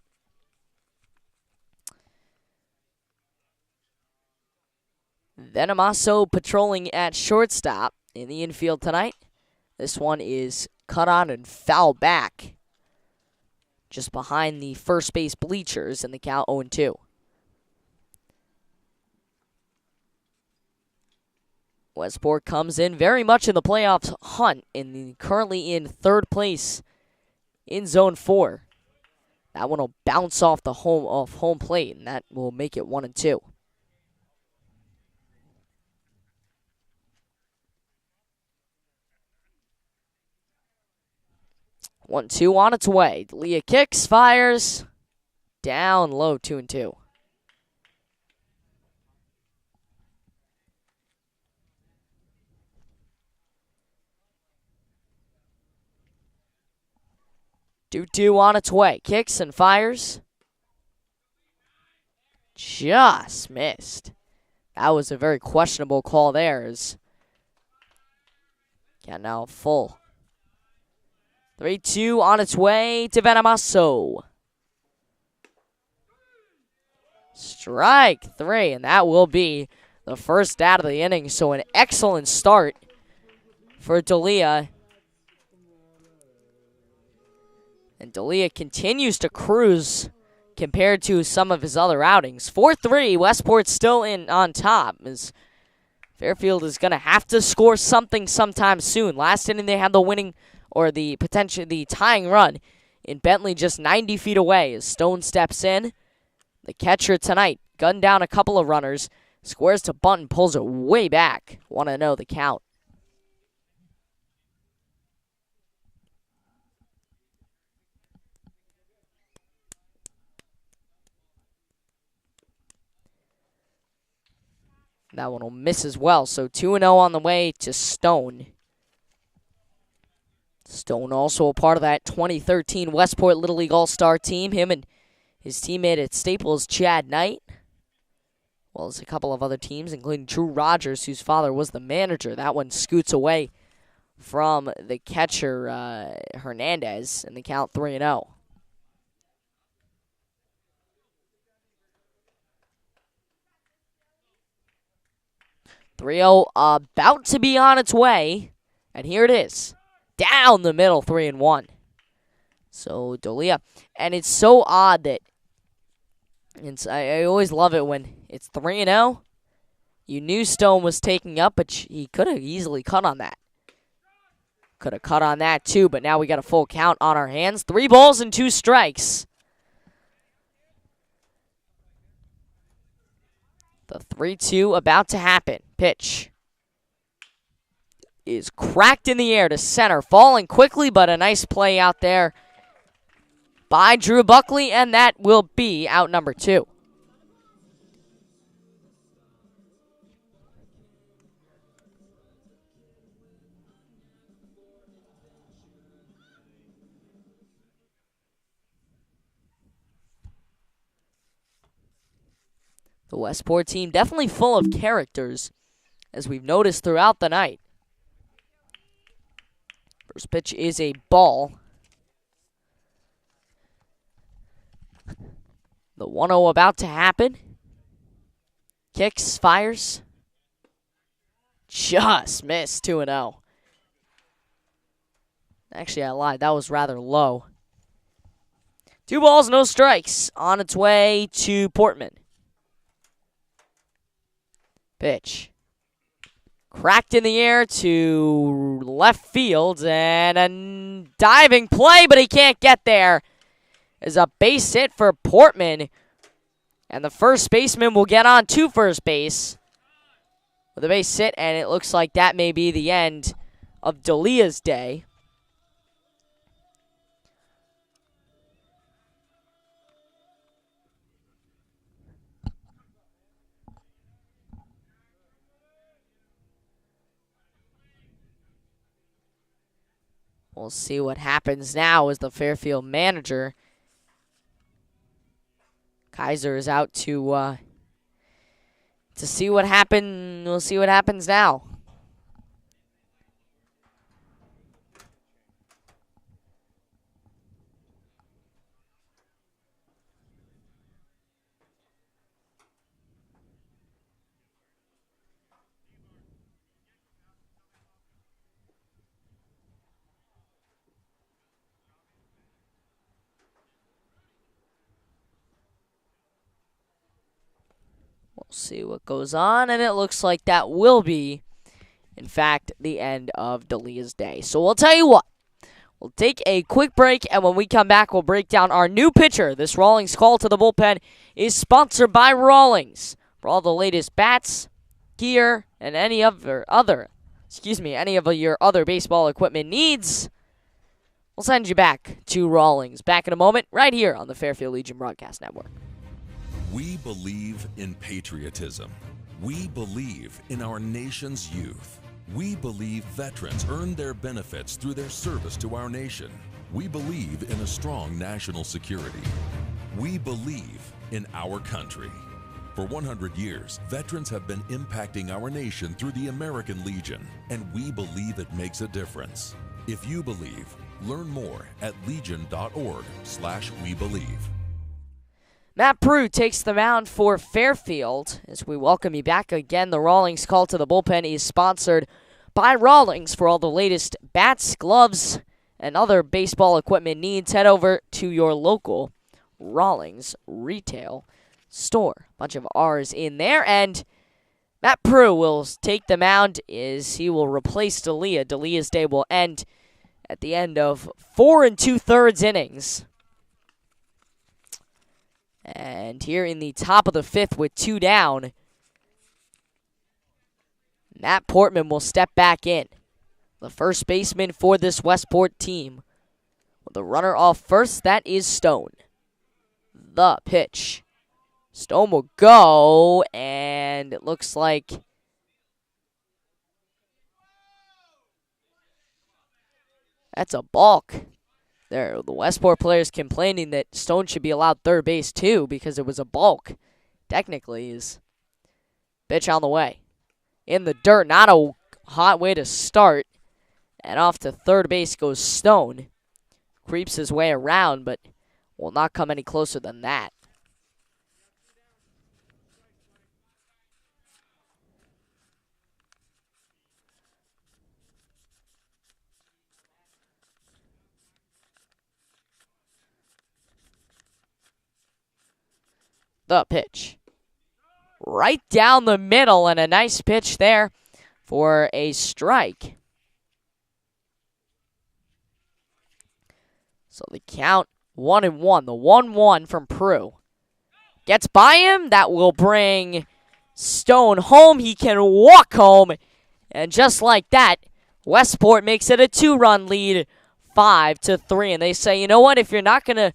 Venamaso patrolling at shortstop in the infield tonight. This one is cut on and foul back, just behind the first base bleachers, and the count 0-2. Westport comes in very much in the playoffs hunt, currently in third place in Zone 4. That one will bounce off the home plate, and that will make it 1-2. 1-2 on its way. Leah kicks, fires, down low, 2-2. Two on its way. Kicks and fires. Just missed. That was a very questionable call there. Now full. 3-2 on its way to Venamaso. Strike 3, and that will be the first out of the inning. So an excellent start for D'Elia. And D'Elia continues to cruise compared to some of his other outings. 4-3, Westport still on top, as Fairfield is going to have to score something sometime soon. Last inning they had the winning, or the tying run in Bentley just 90 feet away as Stone steps in. The catcher tonight gunned down a couple of runners, squares to bunt and pulls it way back. 1-0 the count. That one will miss as well. So 2-0 on the way to Stone. Stone also a part of that 2013 Westport Little League All-Star team. Him and his teammate at Staples, Chad Knight, well as a couple of other teams, including Drew Rogers, whose father was the manager. That one scoots away from the catcher, Hernandez, and the count 3-0. About to be on its way, and here it is. Down the middle, 3-1. So, D'Elia. And it's so odd that I always love it when it's 3-0. You knew Stone was taking up, but he could have easily cut on that. Could have cut on that too, but now we got a full count on our hands. 3 balls and 2 strikes. The 3-2 about to happen. Pitch is cracked in the air to center. Falling quickly, but a nice play out there by Drew Buckley, and that will be out number 2. The Westport team definitely full of characters, as we've noticed throughout the night. First pitch is a ball. The 1-0 about to happen. Kicks, fires. Just missed, 2-0. Actually, I lied. That was rather low. 2 balls, no strikes. On its way to Portman. Pitch. Cracked in the air to left field, and a diving play, but he can't get there. Is a base hit for Portman, and the first baseman will get on to first base with a base hit, and it looks like that may be the end of D'Elia's day. We'll see what happens now as the Fairfield manager. Kaiser is out to see what happens. We'll see what happens now. We'll see what goes on, and it looks like that will be, in fact, the end of D'Elia's day. So we'll tell you what. We'll take a quick break, and when we come back, we'll break down our new pitcher. This Rawlings call to the bullpen is sponsored by Rawlings. For all the latest bats, gear, and any of your other baseball equipment needs, we'll send you back to Rawlings. Back in a moment, right here on the Fairfield Legion Broadcast Network. We believe in patriotism. We believe in our nation's youth. We believe veterans earn their benefits through their service to our nation. We believe in a strong national security. We believe in our country. For 100 years, veterans have been impacting our nation through the American Legion, and we believe it makes a difference. If you believe, learn more at legion.org/webelieve. Matt Prue takes the mound for Fairfield. As we welcome you back again, the Rawlings call to the bullpen is sponsored by Rawlings. For all the latest bats, gloves, and other baseball equipment needs, head over to your local Rawlings retail store. Bunch of R's in there, and Matt Prue will take the mound as he will replace D'Elia. D'Elia's day will end at the end of 4 2/3 innings. And here in the top of the fifth with 2 down, Matt Portman will step back in, the first baseman for this Westport team. With a runner off first, that is Stone. The pitch. Stone will go, and it looks like that's a balk. There, the Westport players complaining that Stone should be allowed third base too because it was a balk. Technically, is pitch on the way. In the dirt, not a hot way to start. And off to third base goes Stone. Creeps his way around, but will not come any closer than that. The pitch. Right down the middle, and a nice pitch there for a strike. So the count 1-1. The 1-1 from Prue. Gets by him. That will bring Stone home. He can walk home. And just like that, Westport makes it a 2-run lead, 5-3. And they say, you know what, if you're not going to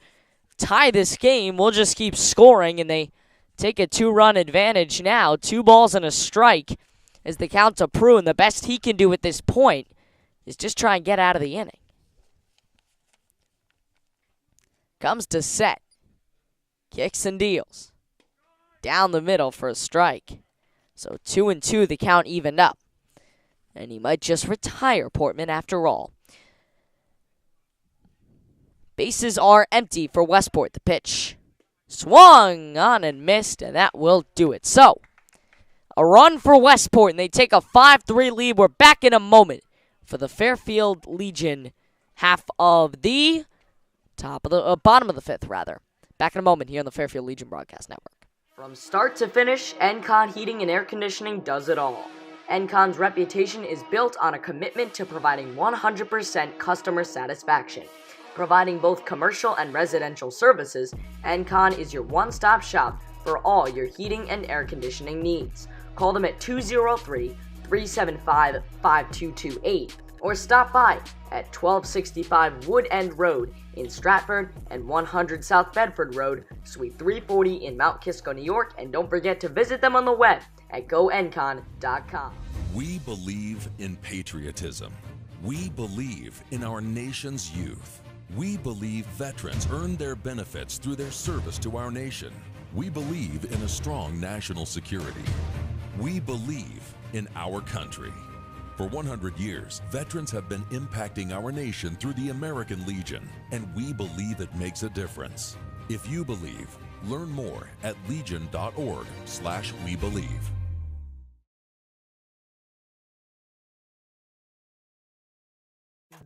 tie this game, we'll just keep scoring, and they take a 2-run advantage now. 2 balls and a strike as the count to Prue, and the best he can do at this point is just try and get out of the inning. Comes to set. Kicks and deals. Down the middle for a strike. So 2-2, the count evened up. And he might just retire Portman after all. Bases are empty for Westport. The pitch swung on and missed, and that will do it. So, a run for Westport, and they take a 5-3 lead. We're back in a moment for the Fairfield Legion half of the bottom of the fifth, rather. Back in a moment here on the Fairfield Legion Broadcast Network. From start to finish, NCon Heating and Air Conditioning does it all. NCon's reputation is built on a commitment to providing 100% customer satisfaction. Providing both commercial and residential services, NCon is your one-stop shop for all your heating and air conditioning needs. Call them at 203-375-5228 or stop by at 1265 Wood End Road in Stratford and 100 South Bedford Road, Suite 340 in Mount Kisco, New York, and don't forget to visit them on the web at goencon.com. We believe in patriotism. We believe in our nation's youth. We believe veterans earn their benefits through their service to our nation. We believe in a strong national security. We believe in our country. For 100 years, veterans have been impacting our nation through the American Legion, and we believe it makes a difference. If you believe, learn more at legion.org/webelieve.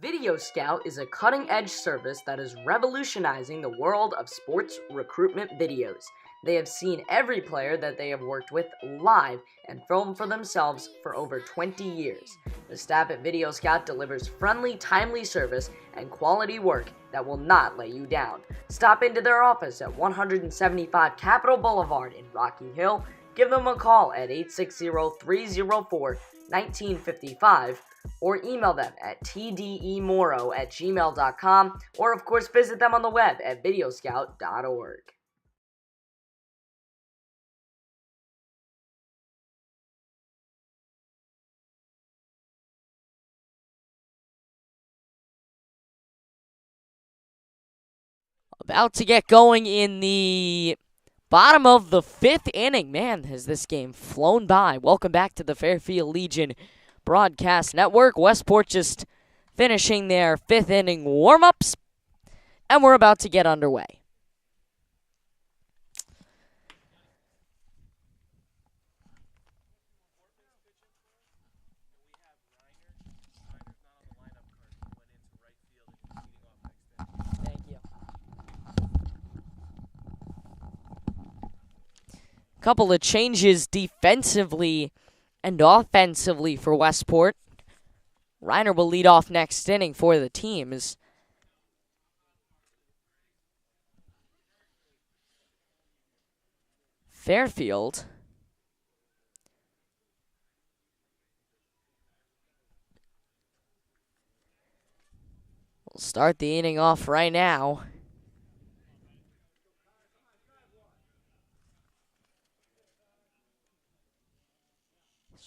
Video Scout is a cutting-edge service that is revolutionizing the world of sports recruitment videos. They have seen every player that they have worked with live and filmed for themselves for over 20 years. The staff at Video Scout delivers friendly, timely service and quality work that will not let you down. Stop into their office at 175 Capitol Boulevard in Rocky Hill. Give them a call at 860-304-1955 or email them at tdemoro@gmail.com, or of course visit them on the web at videoscout.org. About to get going in the bottom of the 5th inning. Man, has this game flown by. Welcome back to the Fairfield Legion Broadcast Network. Westport just finishing their 5th inning warm-ups, and we're about to get underway. Couple of changes defensively and offensively for Westport. Reiner will lead off next inning for the teams. Fairfield will start the inning off right now.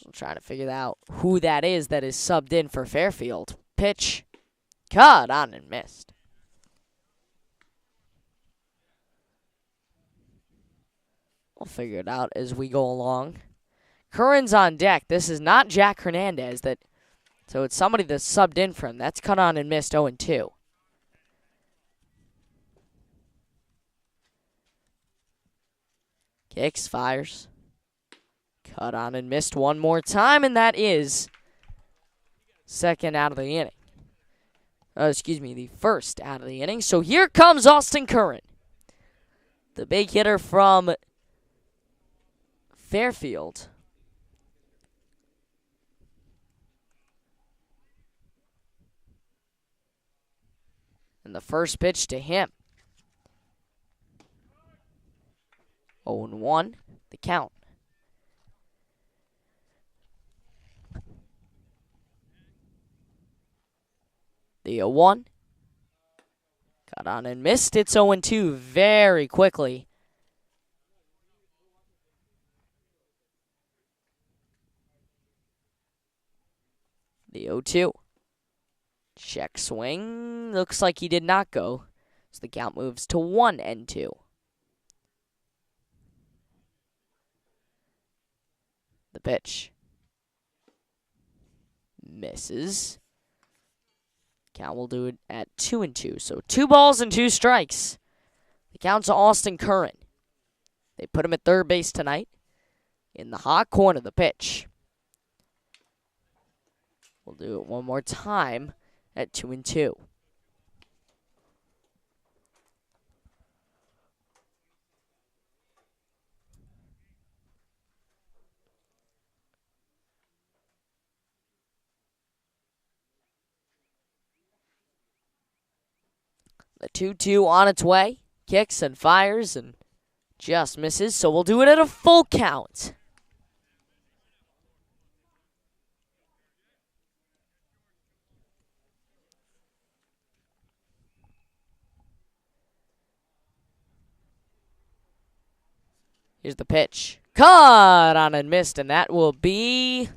I'm trying to figure out who that is subbed in for Fairfield. Pitch, cut on and missed. We'll figure it out as we go along. Curran's on deck. This is not Jack Hernandez, so it's somebody that's subbed in for him. That's cut on and missed 0-2. Kicks, fires. Cut on and missed one more time, and that is second out of the inning. The first out of the inning. So here comes Austin Curran, the big hitter from Fairfield. And the first pitch to him. 0-1, the count. The 0-1. Got on and missed. It's 0-2 very quickly. The 0-2. Check swing. Looks like he did not go. So the count moves to 1-2. The pitch. Misses. Count will do it at 2-2. So 2 balls and 2 strikes. The count's to Austin Curran. They put him at third base tonight. In the hot corner, the pitch. We'll do it one more time at 2-2. The 2-2 on its way. Kicks and fires and just misses, so we'll do it at a full count. Here's the pitch. Caught on and missed, and that will be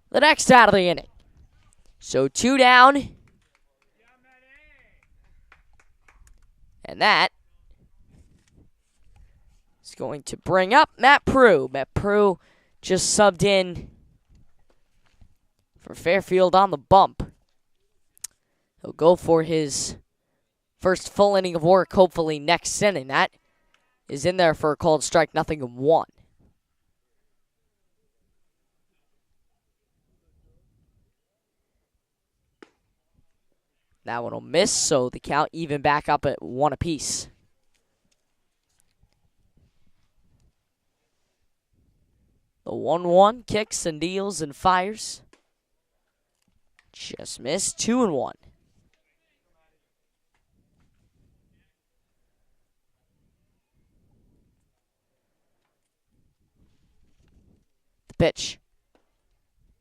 the next out of the inning. So 2 down. And that is going to bring up Matt Prue. Matt Prue just subbed in for Fairfield on the bump. He'll go for his first full inning of work, hopefully next inning. That is in there for a called strike, 0-1. That one will miss, so the count even back up at 1 apiece. The 1-1 kicks and deals and fires. Just missed, 2-1. The pitch.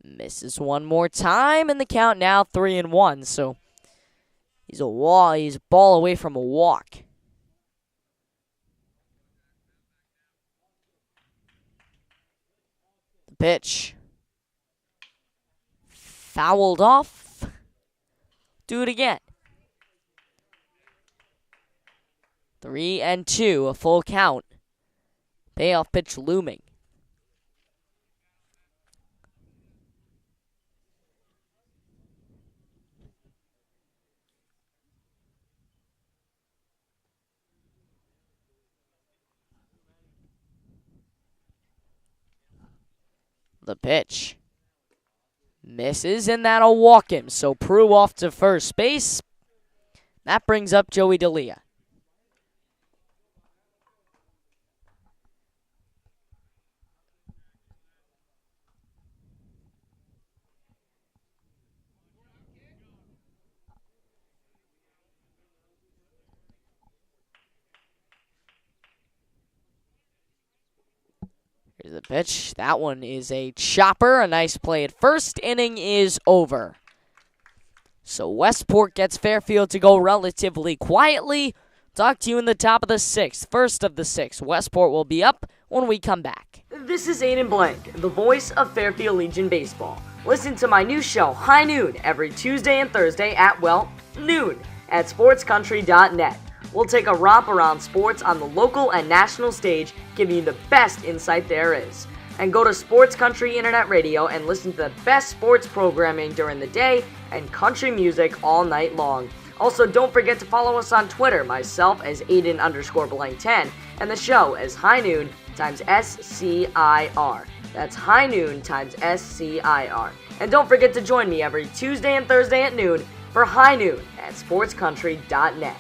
Misses one more time, and the count now 3-1, so he's a ball away from a walk. The pitch. Fouled off. Do it again. 3-2, a full count. Payoff pitch looming. The pitch. Misses, and that'll walk him. So Prue off to first base. That brings up Joey D'Elia. Here's the pitch. That one is a chopper. A nice play at first. Inning is over. So Westport gets Fairfield to go relatively quietly. Talk to you in the top of the 6th. First of the 6th. Westport will be up when we come back. This is Aiden Blank, the voice of Fairfield Legion Baseball. Listen to my new show, High Noon, every Tuesday and Thursday at, noon at sportscountry.net. We'll take a romp around sports on the local and national stage, giving you the best insight there is. And go to Sports Country Internet Radio and listen to the best sports programming during the day and country music all night long. Also, don't forget to follow us on Twitter, myself as Aiden_Blank10, and the show as High Noon times SCIR. That's High Noon times SCIR. And don't forget to join me every Tuesday and Thursday at noon for High Noon at sportscountry.net.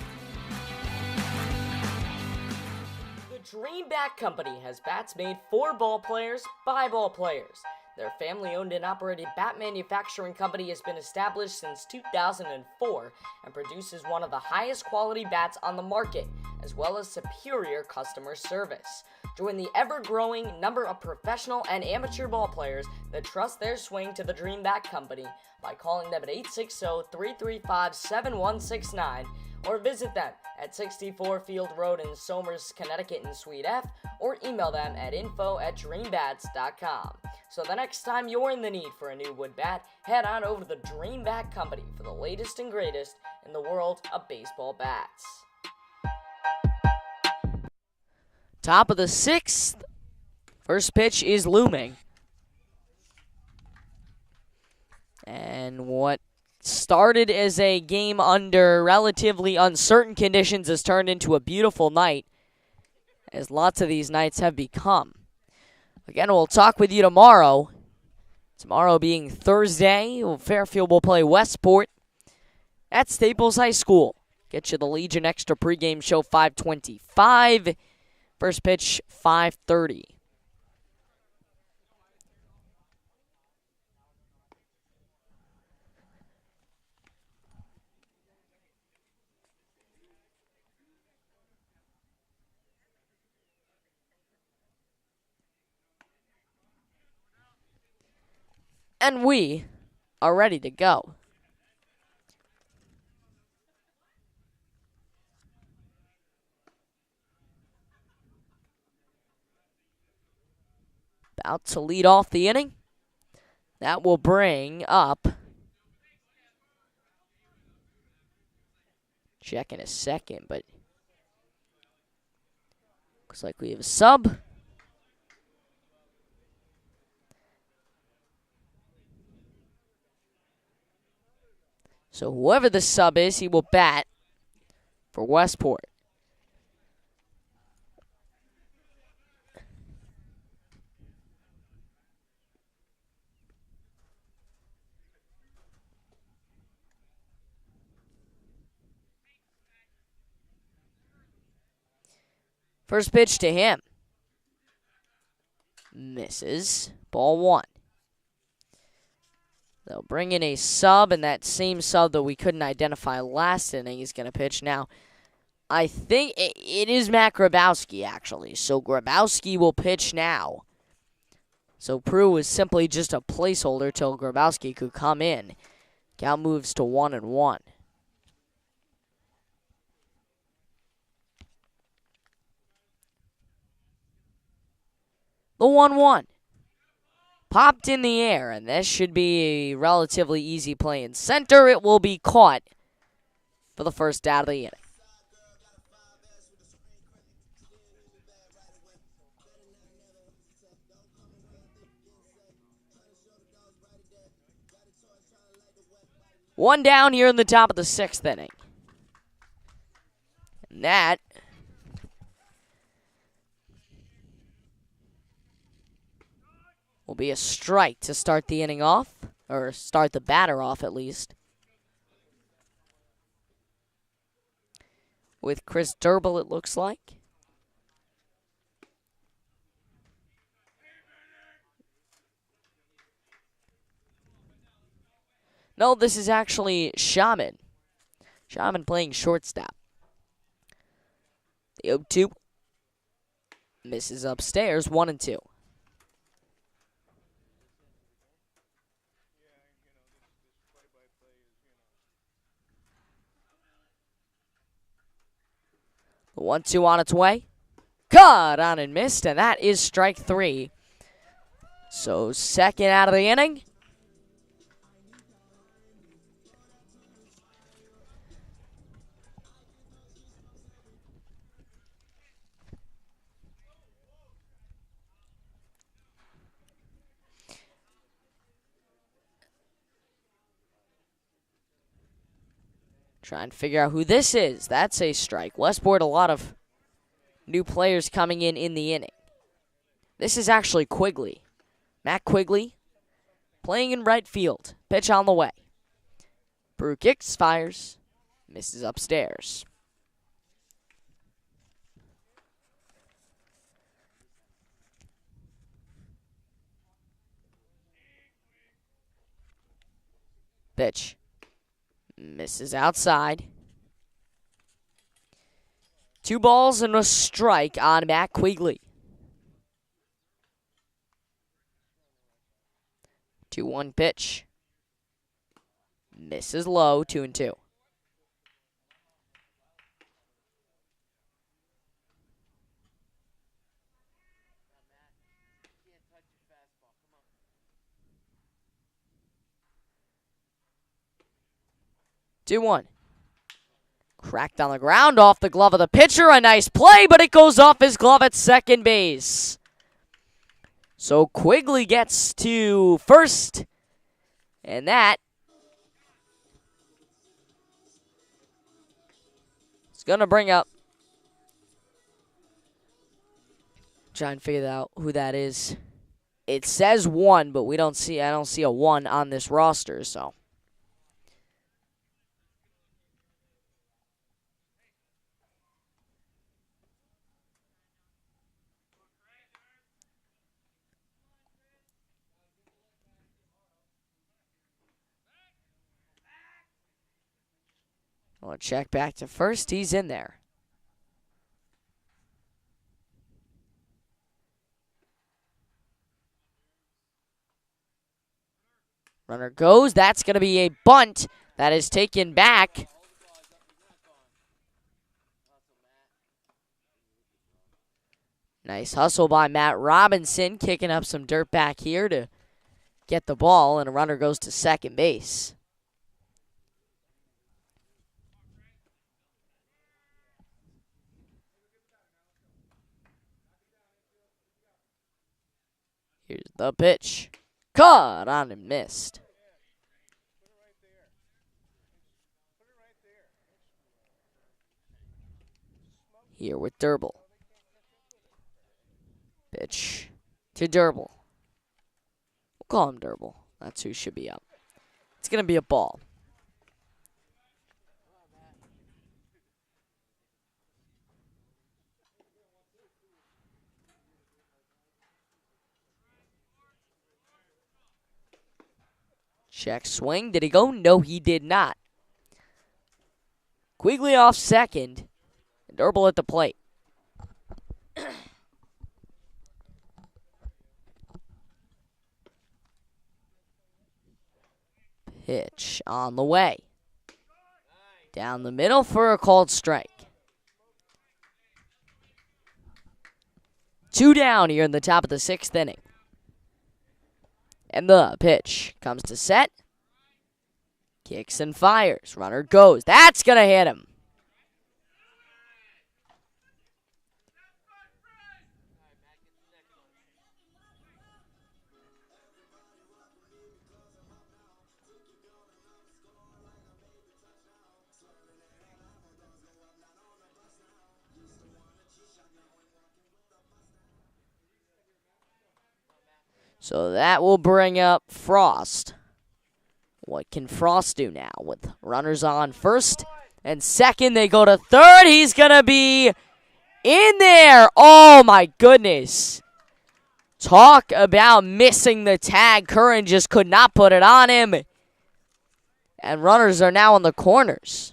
The Dream Bat Company has bats made for ball players by ball players. Their family-owned and operated bat manufacturing company has been established since 2004 and produces one of the highest quality bats on the market, as well as superior customer service. Join the ever-growing number of professional and amateur ball players that trust their swing to the Dream Bat Company by calling them at 860-335-7169 or visit them at 64 Field Road in Somers, Connecticut in Suite F, or email them at info@dreambats.com. So the next time you're in the need for a new wood bat, head on over to the Dream Bat Company for the latest and greatest in the world of baseball bats. Top of the 6th. First pitch is looming. And what started as a game under relatively uncertain conditions has turned into a beautiful night, as lots of these nights have become. Again, we'll talk with you tomorrow. Tomorrow being Thursday, Fairfield will play Westport at Staples High School. Get you the Legion Extra pregame show 5:25. First pitch 5:30. And we are ready to go. About to lead off the inning. That will bring up, check in a second, but looks like we have a sub. So whoever the sub is, he will bat for Westport. First pitch to him. Misses. Ball 1. They'll bring in a sub, and that same sub that we couldn't identify last inning is going to pitch now. I think it is Matt Grabowski, actually. So Grabowski will pitch now. So Prue was simply just a placeholder till Grabowski could come in. Count moves to 1-1. The 1-1. Popped in the air, and this should be a relatively easy play in center. It will be caught for the first out of the inning. One down here in the top of the 6th inning. And that will be a strike to start the inning off, or start the batter off at least. With Chris Durbel, it looks like. No, this is actually Shaman. Shaman playing shortstop. The 0-2 misses upstairs, 1-2. The 1-2 on its way. Caught on and missed, and that is strike 3. So second out of the inning. Try and figure out who this is. That's a strike. Westport, a lot of new players coming in the inning. This is actually Quigley. Matt Quigley playing in right field. Pitch on the way. Brew kicks, fires, misses upstairs. Pitch. Misses outside. 2 balls and a strike on Matt Quigley. 2-1 pitch. Misses low, 2-2. Two one. Cracked on the ground off the glove of the pitcher. A nice play, but it goes off his glove at second base. So Quigley gets to first. And that is going to bring up. Try and figure out who that is. It says 1, but I don't see a 1 on this roster, so. I'll check back to first. He's in there. Runner goes. That's going to be a bunt that is taken back. Nice hustle by Matt Robinson, kicking up some dirt back here to get the ball, and a runner goes to second base. Here's the pitch. Caught on and missed. Here with Durble. Pitch to Durble. We'll call him Durble. That's who should be up. It's going to be a ball. Check swing. Did he go? No, he did not. Quigley off second. And Durble at the plate. Pitch on the way. Down the middle for a called strike. 2 down here in the top of the 6th inning. And the pitch comes to set. Kicks and fires. Runner goes. That's going to hit him. So that will bring up Frost. What can Frost do now with runners on first and second? They go to third. He's going to be in there. Oh, my goodness. Talk about missing the tag. Curran just could not put it on him. And runners are now in the corners.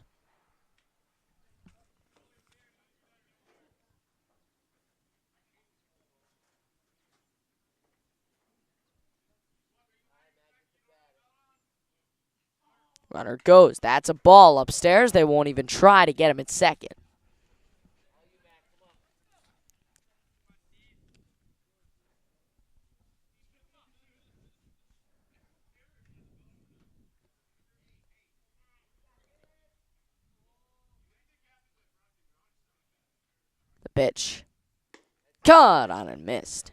Runner goes. That's a ball upstairs. They won't even try to get him at second. The pitch. Caught on and missed.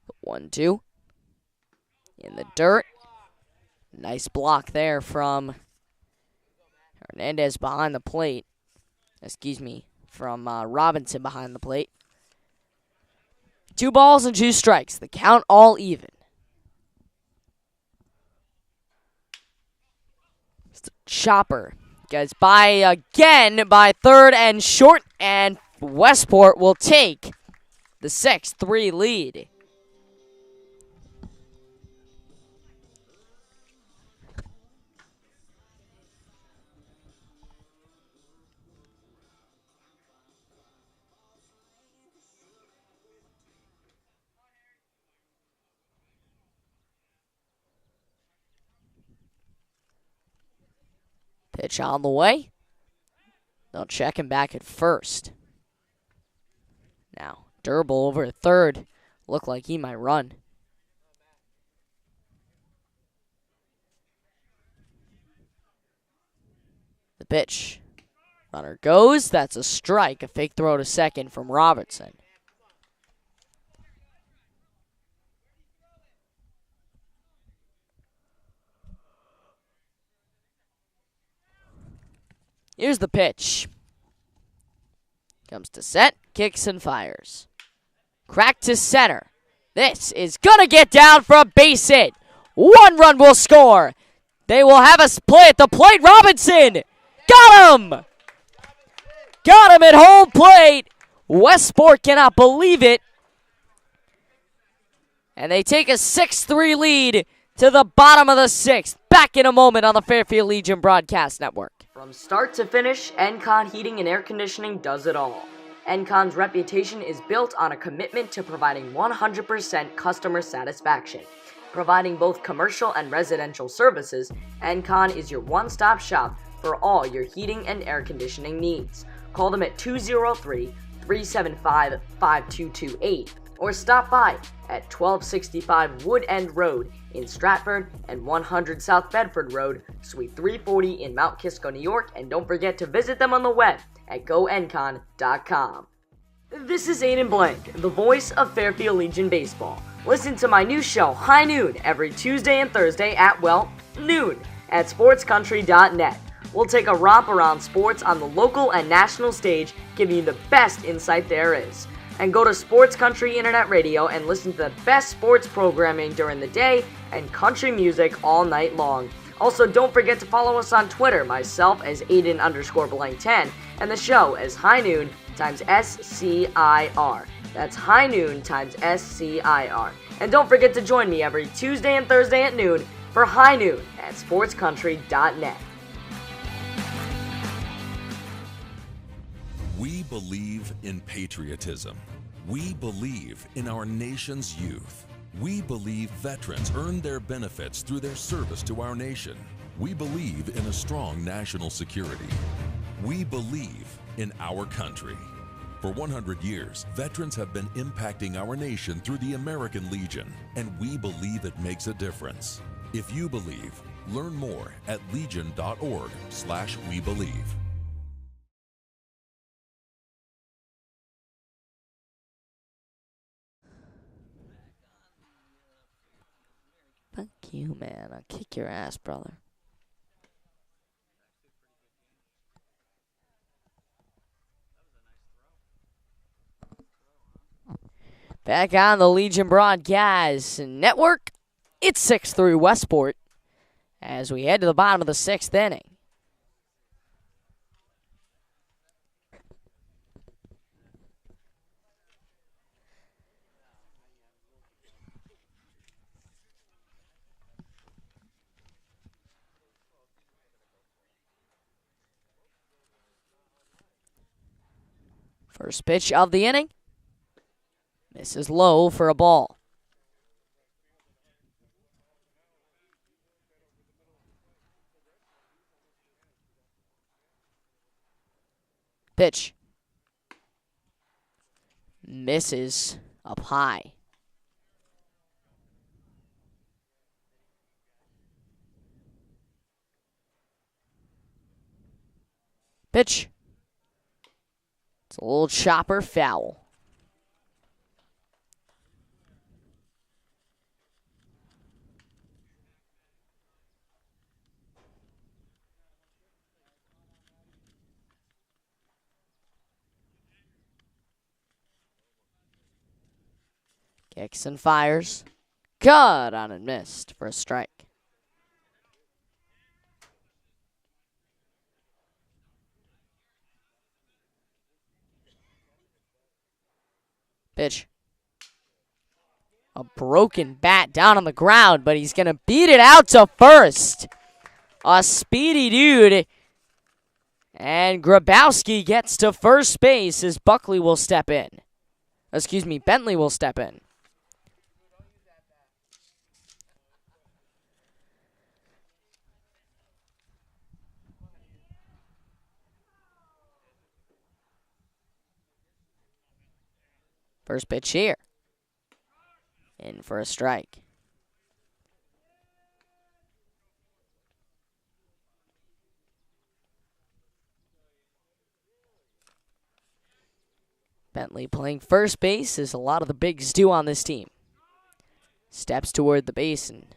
The 1-2. In the dirt. Nice block there from Hernandez behind the plate. Excuse me, from Robinson behind the plate. 2 balls and 2 strikes. The count all even. Chopper gets by again by third and short, and Westport will take the 6-3 lead. Pitch on the way. They'll check him back at first. Now, Durble over at third. Looked like he might run. The pitch. Runner goes. That's a strike. A fake throw to second from Robertson. Here's the pitch. Comes to set, kicks and fires. Crack to center. This is going to get down for a base hit. 1 run will score. They will have us play at the plate. Robinson got him. Got him at home plate. Westport cannot believe it. And they take a 6-3 lead to the bottom of the 6th. back in a moment on the Fairfield Legion Broadcast Network. From start to finish, NCON Heating and Air Conditioning does it all. NCON's reputation is built on a commitment to providing 100% customer satisfaction. Providing both commercial and residential services, NCON is your one-stop shop for all your heating and air conditioning needs. Call them at 203-375-5228 or stop by at 1265 Wood End Road in Stratford and 100 South Bedford Road, Suite 340 in Mount Kisco, New York, and don't forget to visit them on the web at goencon.com. This is Aiden Blank, the voice of Fairfield Legion Baseball. Listen to my new show, High Noon, every Tuesday and Thursday at, noon at sportscountry.net. We'll take a romp around sports on the local and national stage, giving you the best insight there is. And go to Sports Country Internet Radio and listen to the best sports programming during the day and country music all night long. Also, don't forget to follow us on Twitter, myself as Aiden_Blank10, and the show as High Noon times SCIR. That's High Noon times SCIR. And don't forget to join me every Tuesday and Thursday at noon for High Noon at sportscountry.net. We believe in patriotism. We believe in our nation's youth. We believe veterans earn their benefits through their service to our nation. We believe in a strong national security. We believe in our country. For 100 years, veterans have been impacting our nation through the American Legion, and we believe it makes a difference. If you believe, learn more at legion.org/webelieve. Fuck you, man. I'll kick your ass, brother. Back on the Legion Broadcast Network, it's 6-3 Westport as we head to the bottom of the sixth inning. First pitch of the inning. Misses low for a ball. Pitch. Misses up high. Pitch. It's a little chopper foul. Kicks and fires. Cut on and missed for a strike. Pitch. A broken bat down on the ground, but he's going to beat it out to first. A speedy dude. And Grabowski gets to first base as Bentley will step in. First pitch here. In for a strike. Bentley playing first base, as a lot of the bigs do on this team. Steps toward the base and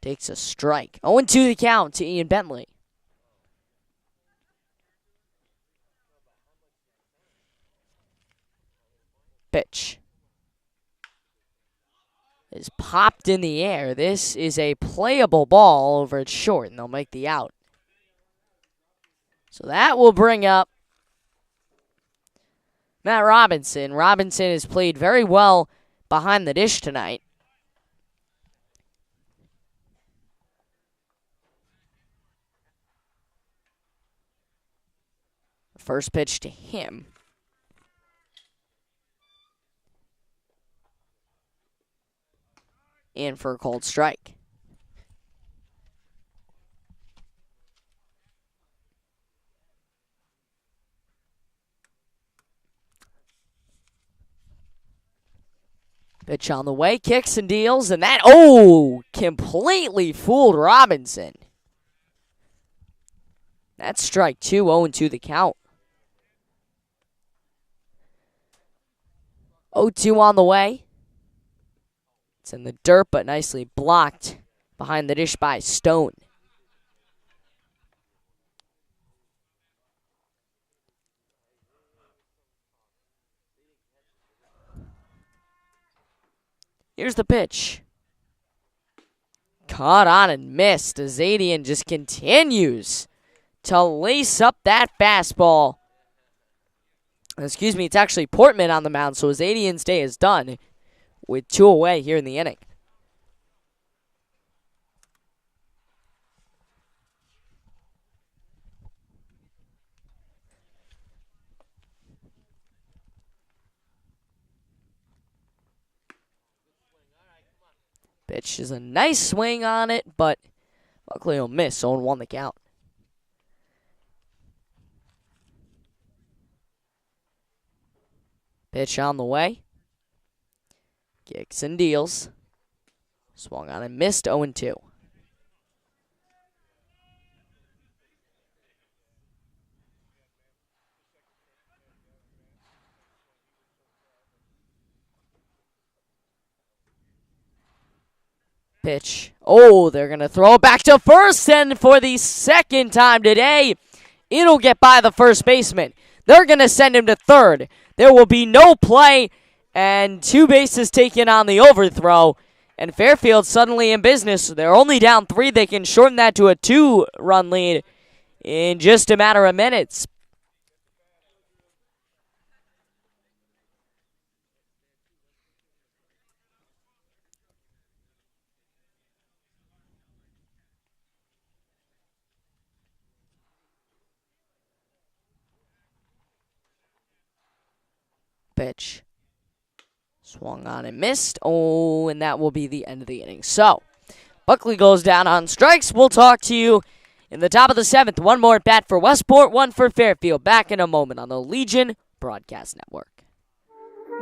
takes a strike. 0-2 the count to Ian Bentley. Pitch is popped in the air. This is a playable ball over at short, and they'll make the out. So that will bring up Matt Robinson. Robinson has played very well behind the dish tonight. First pitch to him. In for a cold strike. Pitch on the way, kicks and deals, and that, completely fooled Robinson. That's strike 2, 0-2 the count. 0-2 on the way. It's in the dirt, but nicely blocked behind the dish by Stone. Here's the pitch. Caught on and missed. Azadian just continues to lace up that fastball. Excuse me, it's actually Portman on the mound, so Azadian's day is done with 2 away here in the inning. Pitch is a nice swing on it, but luckily he'll miss. 0-1 the count. Pitch on the way. Kicks and deals. Swung on and missed. 0-2. Pitch. Oh, they're going to throw it back to first, and for the second time today, it'll get by the first baseman. They're going to send him to third. There will be no play, and 2 bases taken on the overthrow, and Fairfield suddenly in business. They're only down 3. They can shorten that to a 2-run lead in just a matter of minutes. Pitch. Swung on and missed. Oh, and that will be the end of the inning. So, Buckley goes down on strikes. We'll talk to you in the top of the 7th. 1 more at bat for Westport, 1 for Fairfield. Back in a moment on the Legion Broadcast Network.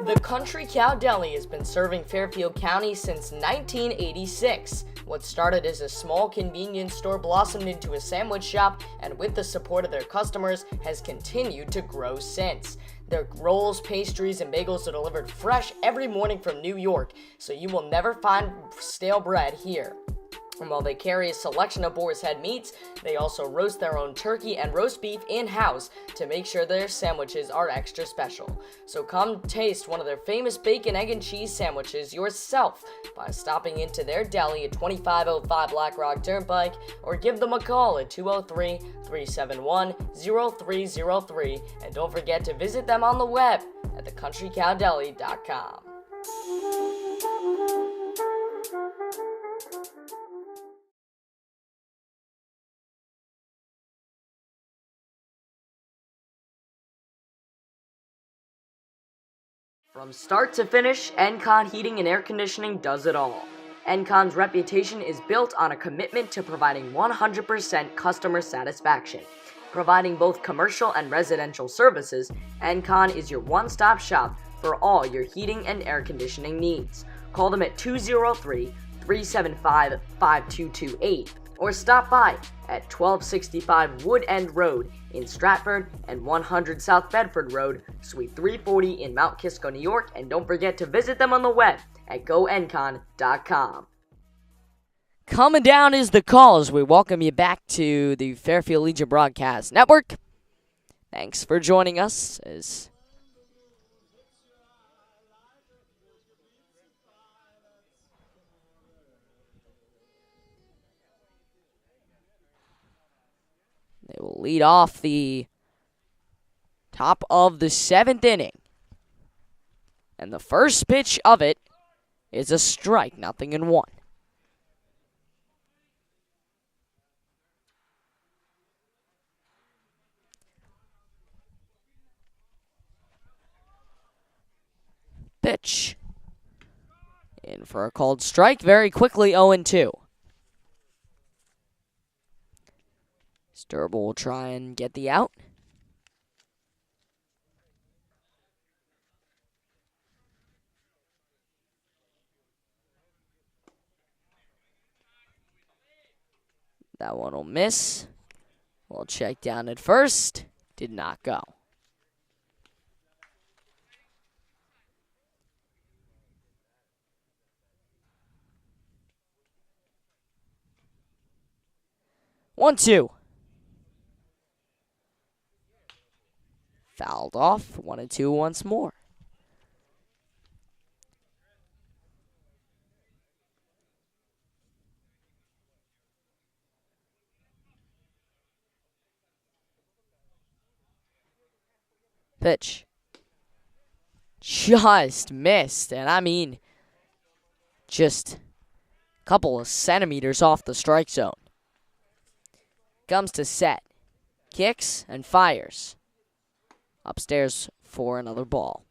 The Country Cow Deli has been serving Fairfield County since 1986. What started as a small convenience store blossomed into a sandwich shop, and with the support of their customers, has continued to grow since. Their rolls, pastries, and bagels are delivered fresh every morning from New York, so you will never find stale bread here. And while they carry a selection of Boar's Head meats, they also roast their own turkey and roast beef in-house to make sure their sandwiches are extra special. So come taste one of their famous bacon, egg, and cheese sandwiches yourself by stopping into their deli at 2505 Black Rock Turnpike, or give them a call at 203-371-0303, and don't forget to visit them on the web at thecountrycowdeli.com. From start to finish, Encon Heating and Air Conditioning does it all. Encon's reputation is built on a commitment to providing 100% customer satisfaction. Providing both commercial and residential services, Encon is your one-stop shop for all your heating and air conditioning needs. Call them at 203-375-5228 or stop by at 1265 Wood End Road in Stratford and 100 South Bedford Road, Suite 340 in Mount Kisco, New York, and don't forget to visit them on the web at goencon.com. Coming down is the call as we welcome you back to the Fairfield Legion Broadcast Network. Thanks for joining us as they will lead off the top of the 7th inning. And the first pitch of it is a strike, 0-1. pitch. In for a called strike very quickly, 0-2. Sturble will try and get the out. That one will miss. We'll check down at first. Did not go. One, two. Fouled off. 1-2 once more. Pitch. Just missed. And I mean, just a couple of centimeters off the strike zone. Comes to set. Kicks and fires. Upstairs for another ball.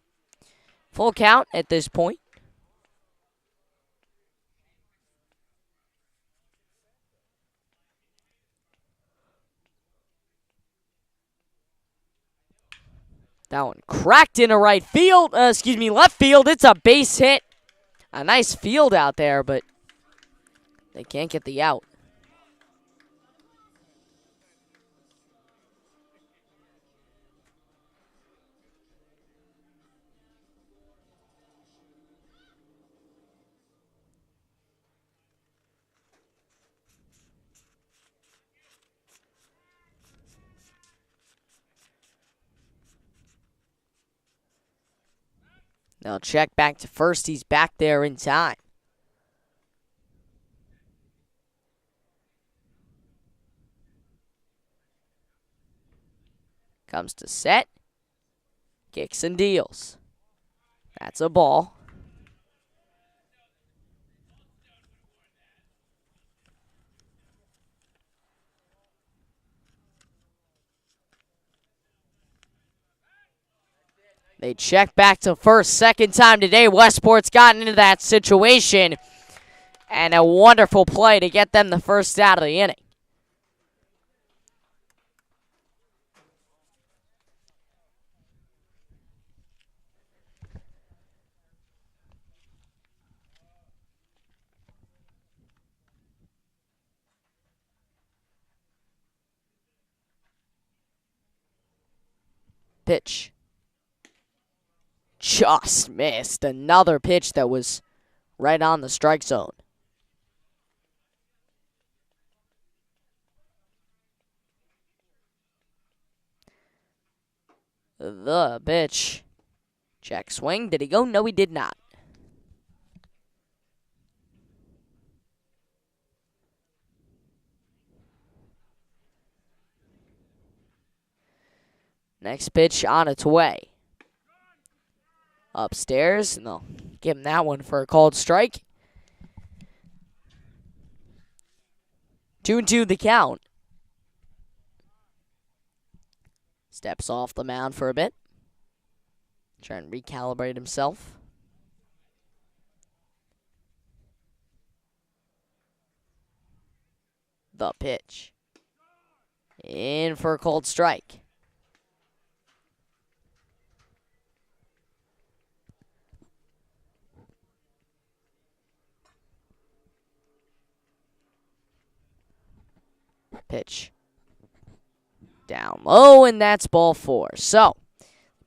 Full count at this point. That one cracked into left field. It's a base hit. A nice field out there, but they can't get the out. Now check back to first. He's back there in time. Comes to set. Kicks and deals. That's a ball. They check back to first. Second time today, Westport's gotten into that situation. And a wonderful play to get them the first out of the inning. Pitch. Just missed. Another pitch that was right on the strike zone. The pitch. Check swing. Did he go? No, he did not. Next pitch on its way. Upstairs, and they'll give him that one for a called strike. 2-2 the count. Steps off the mound for a bit. Trying to recalibrate himself. The pitch. In for a called strike. Pitch. Down low, and that's ball 4. So,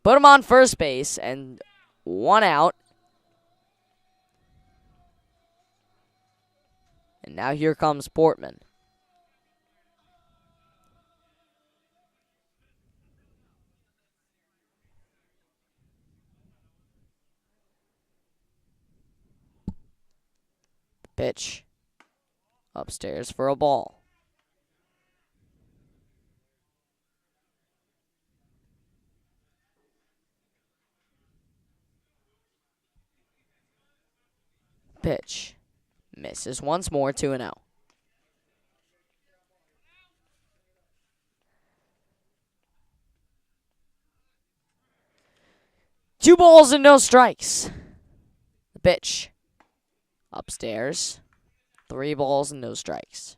put him on first base, and 1 out. And now here comes Portman. Pitch. Upstairs for a ball. Pitch. Misses once more, 2-0. Two balls and no strikes. pitch. Upstairs. 3 balls and no strikes.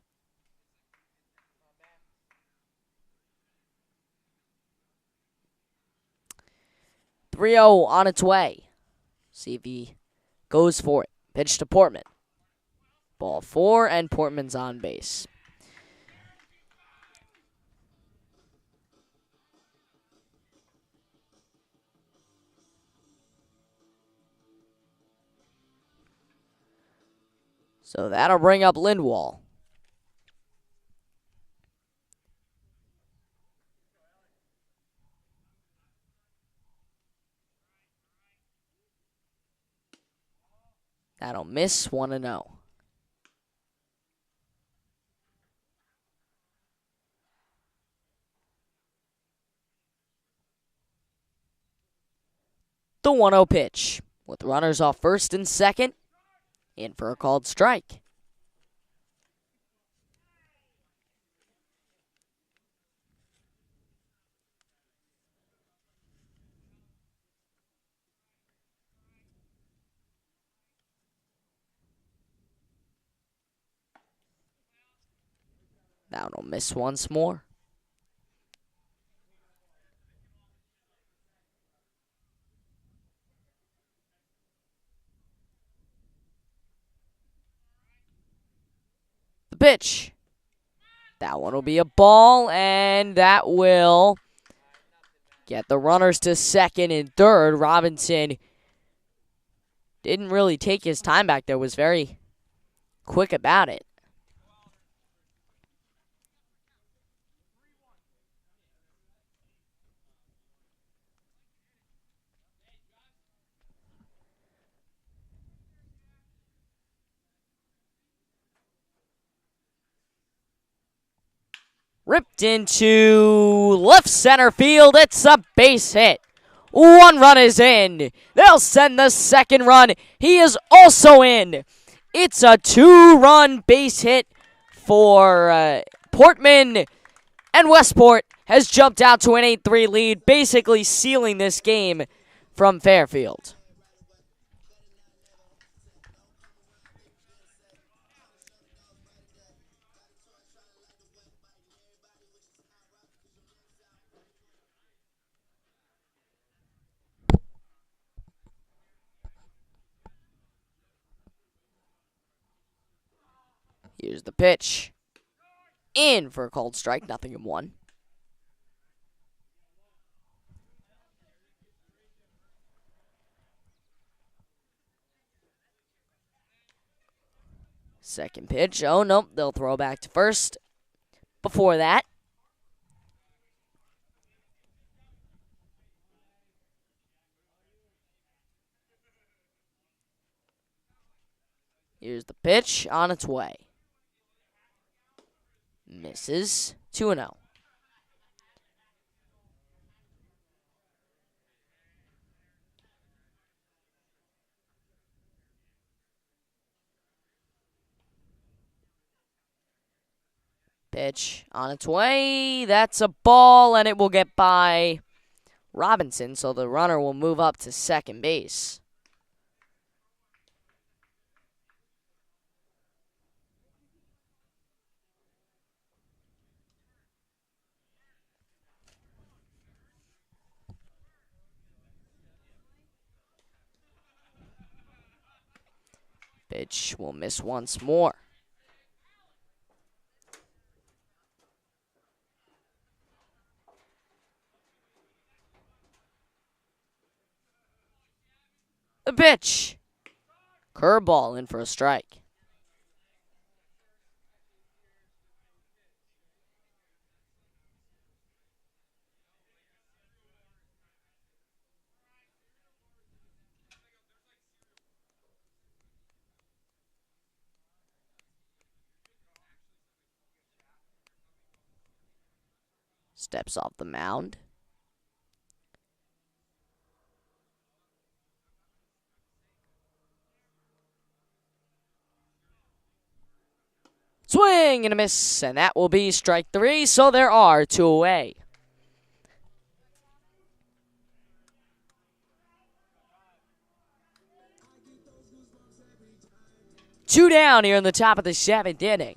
.3-0 on its way. See if he goes for it. Pitch to Portman. Ball 4, and Portman's on base. So that'll bring up Lindwall. That'll miss 1-0. The 1-0 pitch with runners off first and second. In for a called strike. That'll miss once more. The pitch. That one will be a ball, and that will get the runners to second and third. Robinson didn't really take his time back there, was very quick about it. Ripped into left center field. It's a base hit. 1 run is in. They'll send the second run. He is also in. It's a 2-run base hit for Portman. And Westport has jumped out to an 8-3 lead, basically sealing this game from Fairfield. Here's the pitch. In for a called strike, 0-1. Second pitch. Oh, nope. They'll throw back to first. Before that, here's the pitch on its way. Misses. 2-0. Pitch on its way. That's a ball, and it will get by Robinson, so the runner will move up to second base. Pitch will miss once more. The pitch. Curveball in for a strike. Steps off the mound. Swing and a miss, and that will be strike 3, so there are 2 away. 2 down here in the top of the 7th inning.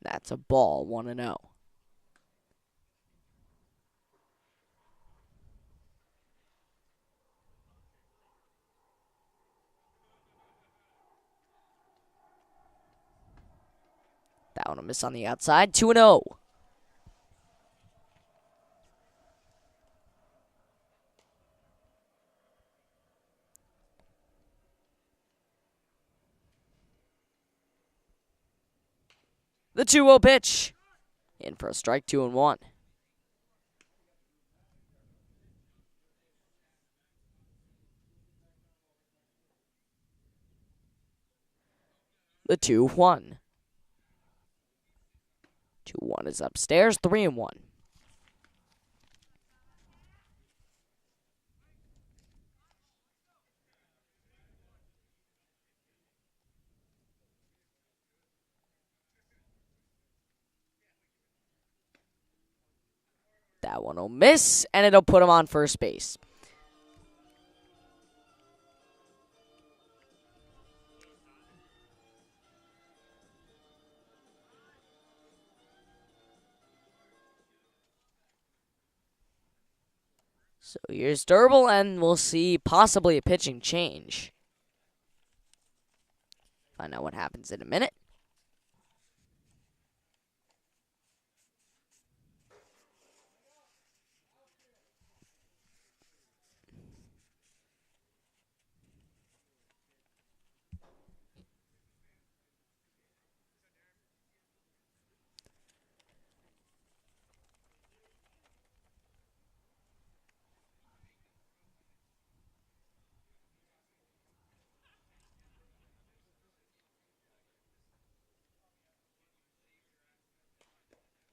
That's a ball, 1-0. That one a miss on the outside, 2-0. The 2-0 pitch. In for a strike, 2-1. The 2-1. 2-1 is upstairs, 3-1. That one will miss, and it'll put him on first base. So here's Durble, and we'll see possibly a pitching change. Find out what happens in a minute.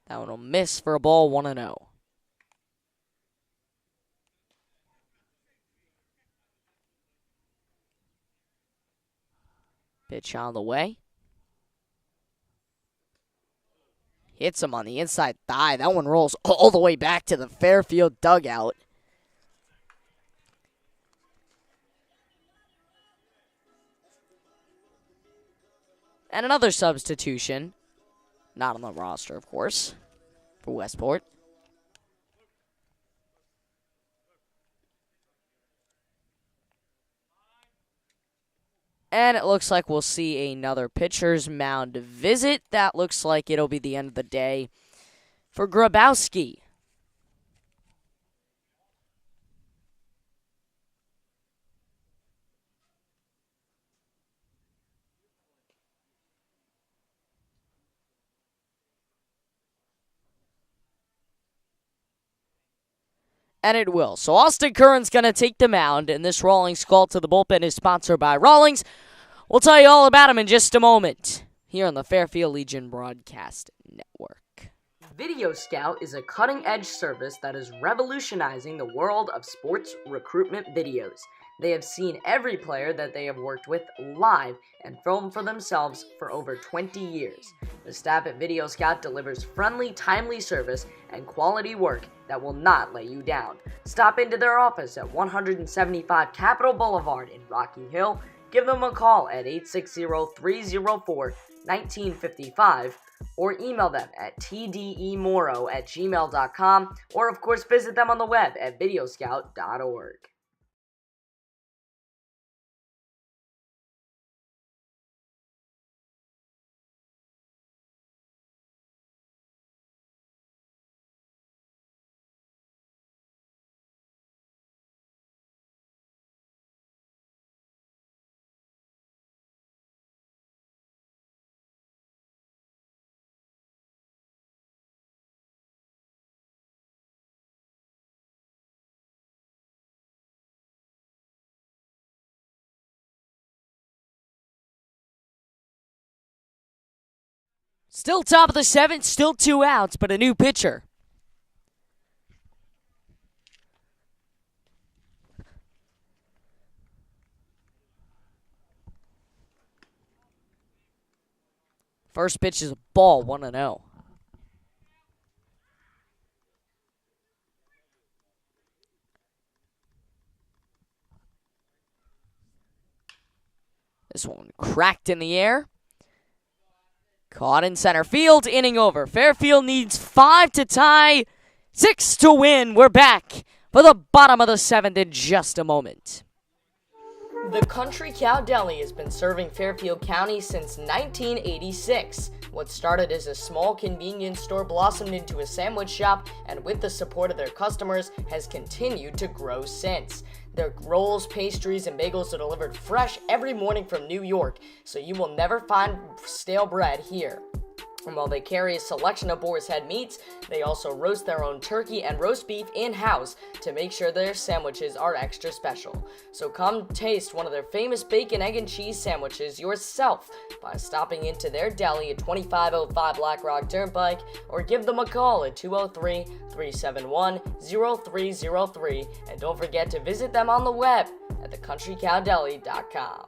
That one will miss for a ball, 1-0. Pitch on the way. Hits him on the inside thigh. That one rolls all the way back to the Fairfield dugout. And another substitution. Not on the roster, of course, for Westport. And it looks like we'll see another pitcher's mound visit. That looks like it'll be the end of the day for Grabowski. And it will. So Austin Curran's going to take the mound, and this Rawlings call to the bullpen is sponsored by Rawlings. We'll tell you all about him in just a moment here on the Fairfield Legion Broadcast Network. Video Scout is a cutting-edge service that is revolutionizing the world of sports recruitment videos. They have seen every player that they have worked with live and filmed for themselves for over 20 years. The staff at Video Scout delivers friendly, timely service and quality work that will not let you down. Stop into their office at 175 Capitol Boulevard in Rocky Hill. Give them a call at 860-304-1955 or email them at tdemoro@gmail.com, or of course visit them on the web at videoscout.org. Still top of the 7th, still 2 outs, but a new pitcher. First pitch is a ball, 1-0. This one cracked in the air. Caught in center field, inning over. Fairfield needs 5 to tie, 6 to win. We're back for the bottom of the 7th in just a moment. The Country Cow Deli has been serving Fairfield County since 1986. What started as a small convenience store blossomed into a sandwich shop, and with the support of their customers, has continued to grow since. Their rolls, pastries, and bagels are delivered fresh every morning from New York, so you will never find stale bread here. And while they carry a selection of boar's head meats, they also roast their own turkey and roast beef in-house to make sure their sandwiches are extra special. So come taste one of their famous bacon, egg, and cheese sandwiches yourself by stopping into their deli at 2505 Black Rock Turnpike, or give them a call at 203-371-0303, and don't forget to visit them on the web at thecountrycowdeli.com.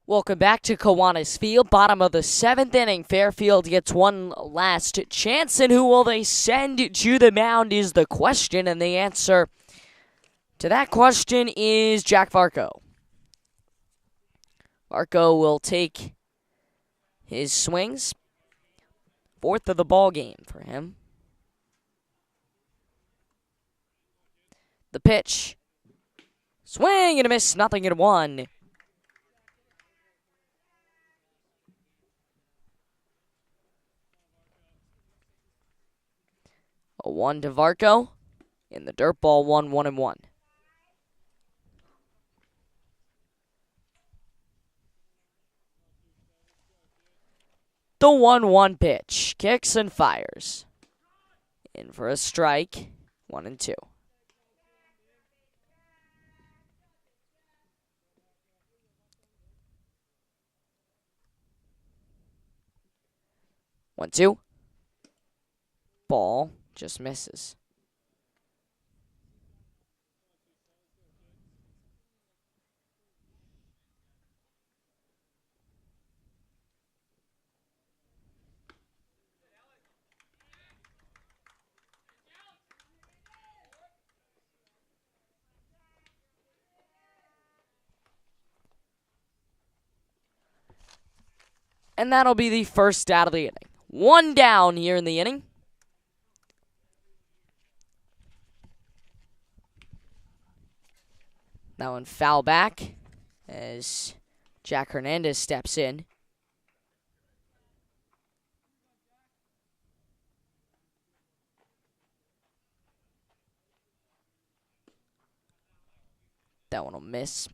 Welcome back to Kiwanis Field, bottom of the 7th inning. Fairfield gets one last chance, and who will they send to the mound is the question, and the answer to that question is Jack Varco. Varco will take his swings, 4th of the ball game for him. The pitch, swing and a miss, 0-1. A 1 to Varco. In the dirt ball, 1-1. The 1-1 pitch. Kicks and fires. In for a strike. 1-2. One, two. Ball just misses. And that'll be the first out of the inning. One down here in the inning. That one foul back as Jack Hernandez steps in. That one will miss.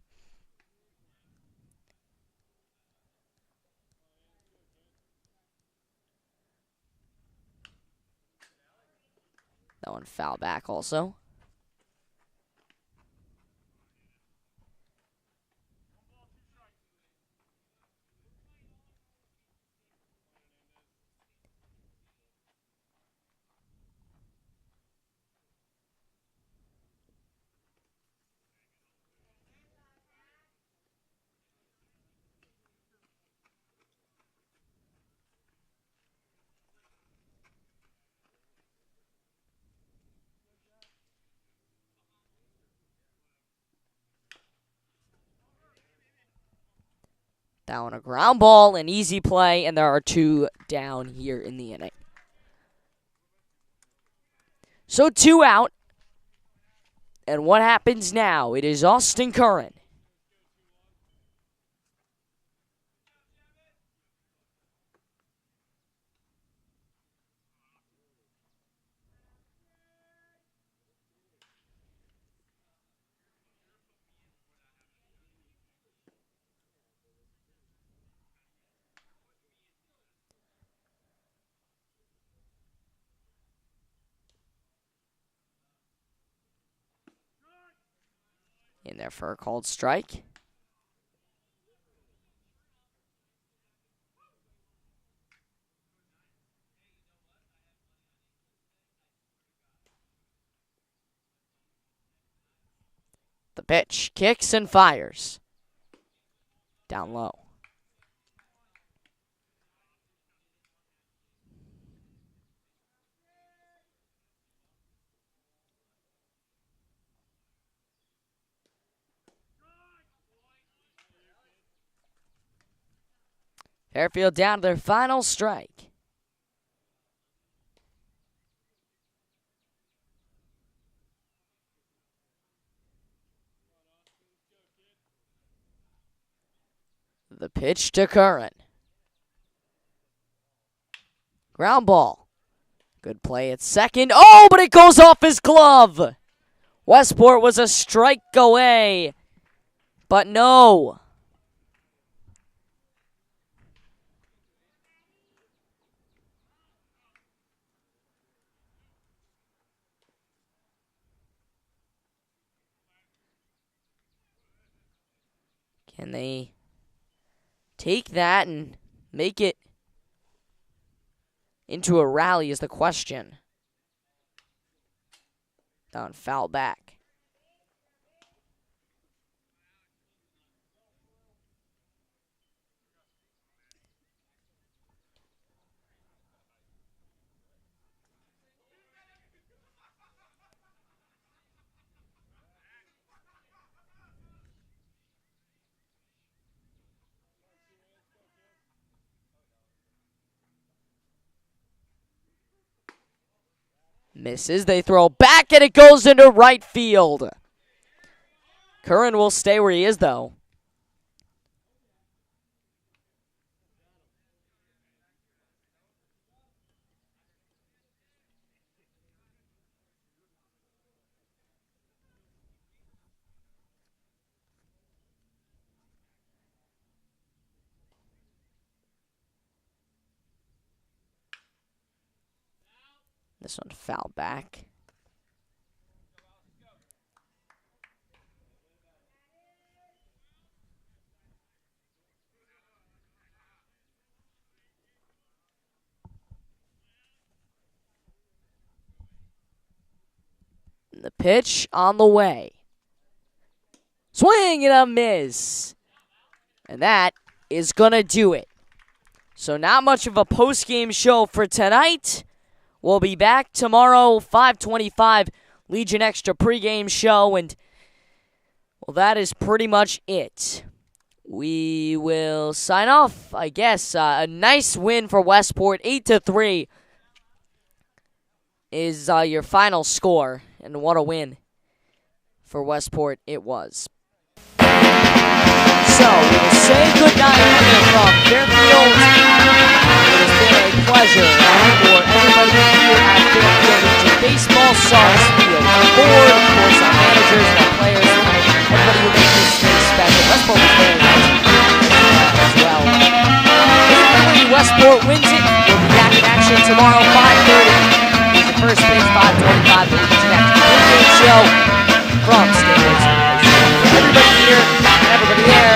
That one foul back also. Down a ground ball, an easy play, and there are 2 down here in the inning. So 2 out. And what happens now? It is Austin Curran. In there for a called strike. The pitch kicks and fires. Down low. Fairfield down to their final strike. The pitch to Curran. Ground ball. Good play at second. Oh, but it goes off his glove. Westport was a strike away, but no. Can they take that and make it into a rally is the question. Down foul back. Misses. They throw back, and it goes into right field. Curran will stay where he is, though. This one foul back. And the pitch on the way. Swing and a miss. And that is going to do it. So not much of a post-game show for tonight. We'll be back tomorrow, 5:25, Legion Extra pregame show, and, well, that is pretty much it. We will sign off, I guess. A nice win for Westport, 8-3 is your final score, and what a win for Westport it was. So, we will say goodnight here from Fairfield. It has been a pleasure for everybody here at Fairfield Legion Baseball, Sauce Field, our board, of course, our managers, our players, everybody who makes this space special. Westport was very nice as well. Hopefully, Westport wins it. We'll be back in action tomorrow, 5:30. Here's the first pitch, 5:25. The Legion Extra pregame show from Staples. Everybody here and everybody there.